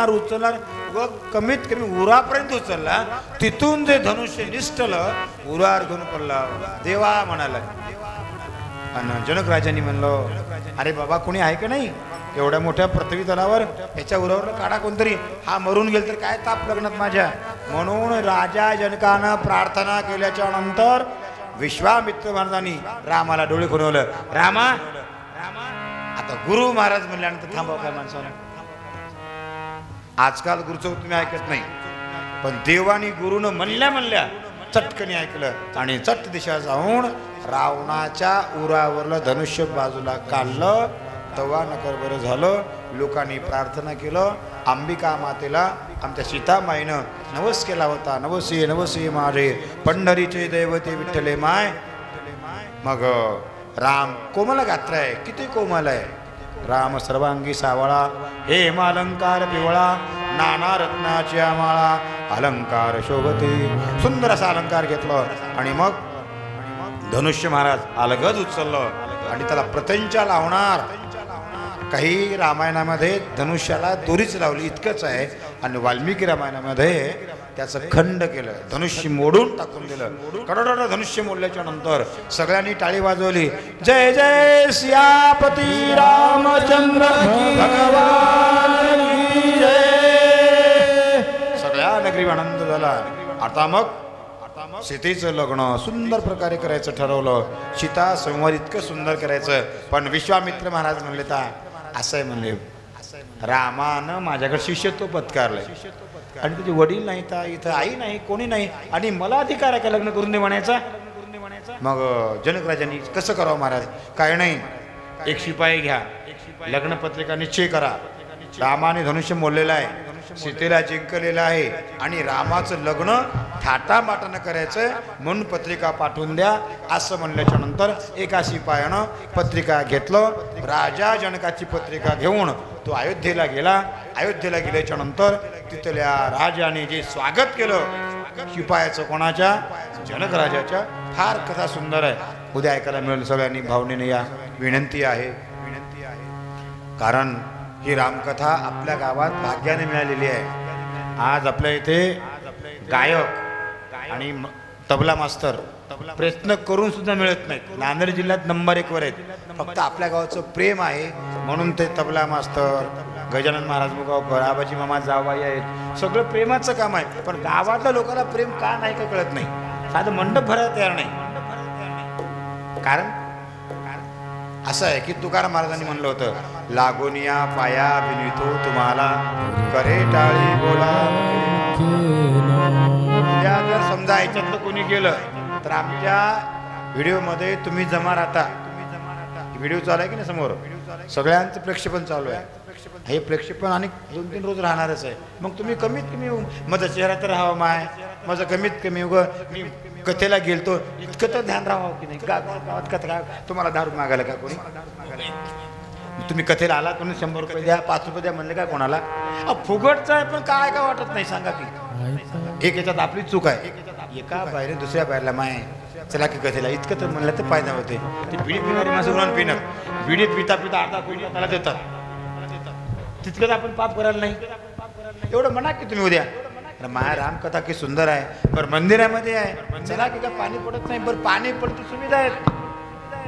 Speaker 3: उचलणार व कमीत कमी उरापर्यंत उचलला. तिथून जे धनुष्य निष्ठलं उरावर घेऊन पडला. देवा म्हणाला. आणि जनकराजांनी म्हणलं, अरे बाबा कोणी आहे का नाही एवढ्या मोठ्या पृथ्वी तलावर, याच्या उरावर काढा कोणतरी, हा मरून गेल तर काय ताप लग्नात माझ्या. म्हणून राजा जनकानं प्रार्थना केल्याच्या नंतर विश्वामित्र महाराजांनी रामाला डोळे खुलवलं. रामा आता गुरु महाराज म्हणल्यानंतर थांबाव काय माणसाला. आजकाल गुरुचं तुम्ही ऐकत नाही, पण देवानी गुरुनं म्हणल्या चटकनी ऐकलं आणि चट दिशा जाऊन रावणाच्या उरावरलं धनुष्य बाजूला काढलं. तवा नकर बरं झालं. लोकांनी प्रार्थना केलं. अंबिका मातेला आमच्या सीतामाईनं नवस केला होता, नवसी नवसी माझे पंढरीचे दैवते विठ्ठले माय. मग राम कोमल गात्र आहे, किती कोमल आहे. राम सर्वांगी सावळा, हेमालंकार पिवळा, नाना रत्नाच्या माळा, अलंकार शोभते. सुंदर असा अलंकार घेतलं आणि मग धनुष्य महाराज अलगद उचललं आणि त्याला प्रत्यंचा लावणार. काही रामायणामध्ये धनुष्याला दोरीच लावली इतकंच आहे आणि वाल्मिकी रामायणामध्ये त्याचं खंड केलं, धनुष्य मोडून टाकून दिलं. कडोड धनुष्य मोडल्याच्या नंतर सगळ्यांनी टाळी वाजवली. जय जय सियापती रामचंद्र भगवान की जय. सगळ्या नगरी आनंद झाला. आता मग सीतेचं लग्न सुंदर प्रकारे करायचं ठरवलं. सीता संवाद इतकं सुंदर करायचं, पण विश्वामित्र महाराज म्हणले ता असं आहे, म्हणले रामानं माझ्याकडे शिष्यत्व पत्कारलंय आणि तुझे वडील नाही, तर इथं आई नाही, कोणी नाही, आणि मला अधिकार आहे का लग्न करून दे म्हणायचा. मग जनकराजांनी कसं करावं महाराज. काय नाही, एक शिपाई घ्या, लग्न पत्रिका निश्चय करा. रामाने धनुष्य मोडलेलं आहे, सीतेला जिंकलेलं आहे आणि रामाचं लग्न थाटामाटानं करायचं म्हणून पत्रिका पाठवून द्या. असं म्हणल्याच्या नंतर एका शिपायानं पत्रिका घेतलं. राजा जनकाची पत्रिका घेऊन तो अयोध्येला गेला. अयोध्येला गेल्याच्या नंतर तिथल्या राजाने जे स्वागत केलं शिपायाचं, कोणाच्या? जनकराजाच्या. फार कथा सुंदर आहे, उद्या ऐकायला मिळेल. सगळ्यांनी भावनेने या. विनंती आहे, कारण ही रामकथा आपल्या गावात भाग्याने मिळालेली आहे. आज आपल्या इथे गायक आणि तबला मास्तर प्रयत्न करून सुद्धा मिळत नाहीत. नांदेड जिल्ह्यात नंबर 1 वर आहेत. फक्त आपल्या गावाचं प्रेम आहे म्हणून ते तबला मास्तर, गजानन महाराज मुगावकर, आबाजी मामा जावाई आहेत. सगळं प्रेमाचं काम आहे, पण गावातल्या लोकांना प्रेम का नाही का कळत नाही. साधं मंडप भरायला तयार नाही. कारण असं आहे की तुकाराम महाराजांनी म्हणलं होतं, लागोनिया पाया बिनवितो तुम्हाला, करे टाळी बोला. जर समजा याच्यातलं कोणी गेलं तर आमच्या व्हिडिओमध्ये तुम्ही जमा राहता. व्हिडिओ चालू आहे की नाही समोर, सगळ्यांचं प्रेक्षेपण चालू आहे. हे प्रेक्षेपण आणि 2-3 रोज राहणारच आहे. मग तुम्ही कमीत कमी माझा चेहरा तर राहावा माय, माझं कमीत कमी मी कथेला गेलतो इतकं तर ध्यान राहावं की नाही. गावात कथा तुम्हाला दारू मागायला का कोणी? तुम्ही कथेला आला कोणी 100 रुपये द्या 5 रुपये द्या म्हणले का कोणाला? फुगटचं आहे पण काय का वाटत नाही सांगा की. एक याच्यात आपली चूक आहे. एका बाहेर दुसऱ्या बाहेरला माय चला की कथेला इतकं तर म्हणलं तर फायदा होते. ते बिडी पिणारी माणसं उन्हाळून पिणार, बिडी पिता पिता अर्धा पिढी त्याला देतात, तितकं आपण पाप करायला नाही. एवढं म्हणा की तुम्ही उद्या माया रामकथा की सुंदर आहे बरं मंदिरामध्ये आहे चला की का पाणी पडत नाही बरं पाणी पडते सुविधा आहेत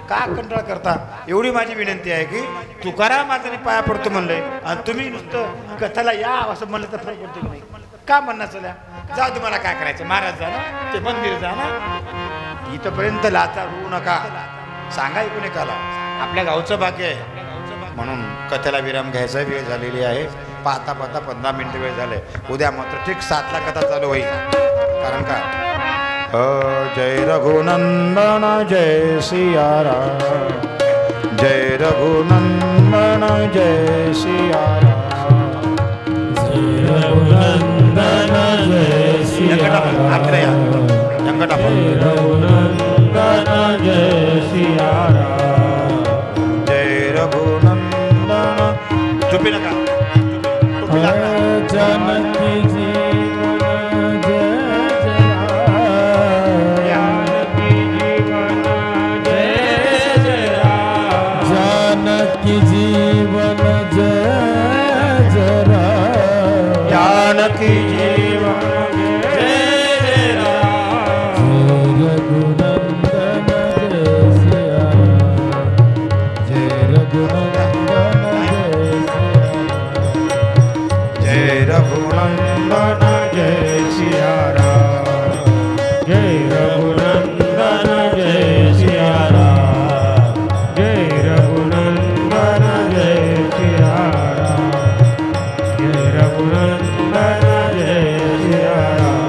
Speaker 3: का कंटाळा करता. एवढी माझी विनंती आहे की तुकाराम आता पाया पडतो म्हणलंय आणि तुम्ही नुसतं कथाला या असं म्हणलं तर फरक पडतो की नाही का म्हणणार? चला जाऊ तुम्हाला काय करायचं महाराज जा ना ते मंदिर जा ना, इथपर्यंत लाचा होऊ नका सांगा ऐकून एकाला. आपल्या गावचं भाग्य आहे म्हणून कथेला विराम घ्यायचा वेळ झालेली आहे. पाहता पाहता 15 मिनिटं वेळ झाले. उद्या मात्र ठीक 7 ला कथा चालू होईल. कारण का जय रघुनंदन जय सिया राम, जय रघुनंदन जय सिया राम,
Speaker 1: जय रघुनंदन जय सिया राम,
Speaker 3: जय
Speaker 1: रघुनंदन जय सिया राम,
Speaker 3: जय रघुनंदन. चुपी नका
Speaker 1: जानकी जीवन जय जानकी जीवन जय राम,
Speaker 3: जानकी जीवन
Speaker 1: जय राम, रघुनंदन जय सिया राम, जय रघुनंदन
Speaker 3: जय रघुनंदन जय सिया राम,
Speaker 1: जय रघुनंदन जय सिया राम, जय रघुनंदन जय सिया राम, जय रघुनंदन जय सिया राम.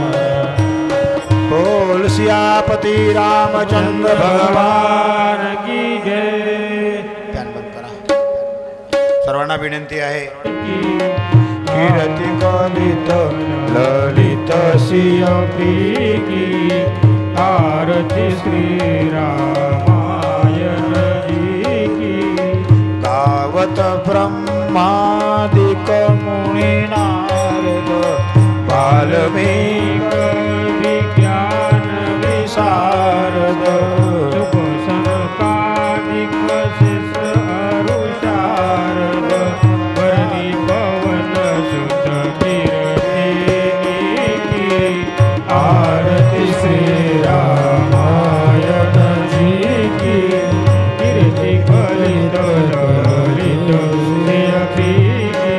Speaker 3: बोल सियापति रामचंद्र भगवान
Speaker 1: की जय.
Speaker 3: ध्यान बंद करा. सर्वांना विनंती आहे कीर्ती कलित ललित
Speaker 1: सियपी की आरती श्री रामायण जी की.
Speaker 3: गावत ब्रह्मादिक मुनी नारद वाल्मीक
Speaker 1: विज्ञान विशारद सनकादिक शिष्य अरुशारद वरनी पवन सुत कीर्ति की आरती श्री रामायण जी की. कीर्ति कलित ललित सियपी की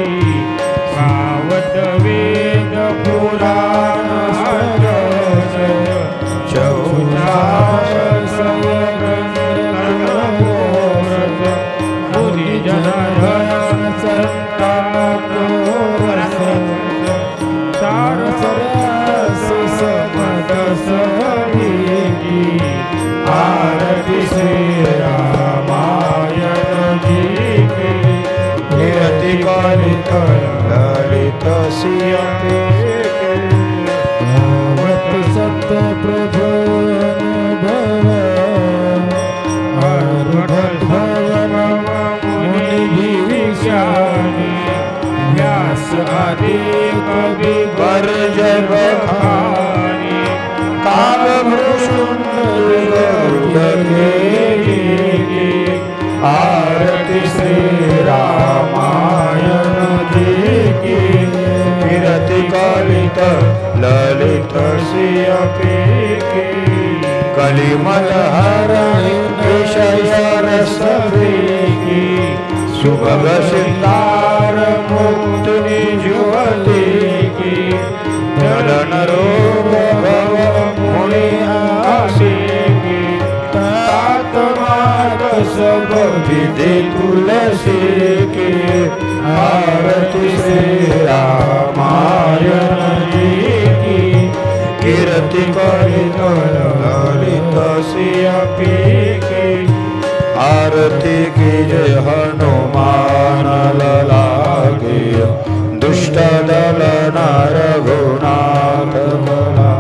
Speaker 1: गावत वेद पुराण आरती श्री रामायण जी की.
Speaker 3: कीर्ति कलित ललित सियपी
Speaker 1: सत प्रभुवन भवन मुनि विज्ञानी व्यास आदि कवि
Speaker 3: वर्ज बखानी कालभूषण
Speaker 1: आरती श्री रामायण जी की.
Speaker 3: कीर्ति कलित ललित सियपी कलिमल हरणि विषय रस की सुभग सिंगार मुक्ति जुवती की. जलन रोग भव मुनि आसी की तात्मात सब विधि तुलसी की. आरती श्री रामायण जी की. कीर्ति कलित ललित सियपी की
Speaker 1: आरती की जय हनुमान लला की दुष्ट दल नार गुनाथ बला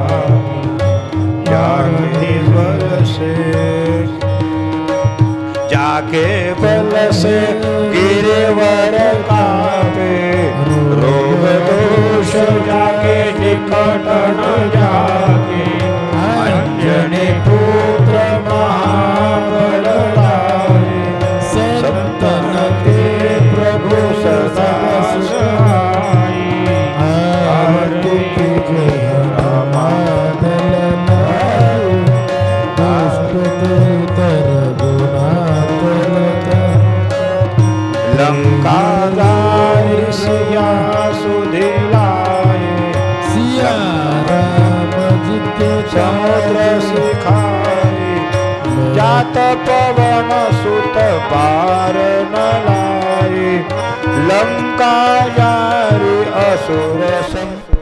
Speaker 1: जाके बल से गिरवर कापे रोग दोष जाके निकट न जाके अंजनी पुत्र महाबलदाई संतन के प्रभु सदा सहाई आरती की जय रामादलनाई दुष्ट तर लंका जाए सिया सुधिलाए सिया राम जिते समुद्र सिखाए जात पवन सुत पार न लाए लंका जाए असुर सम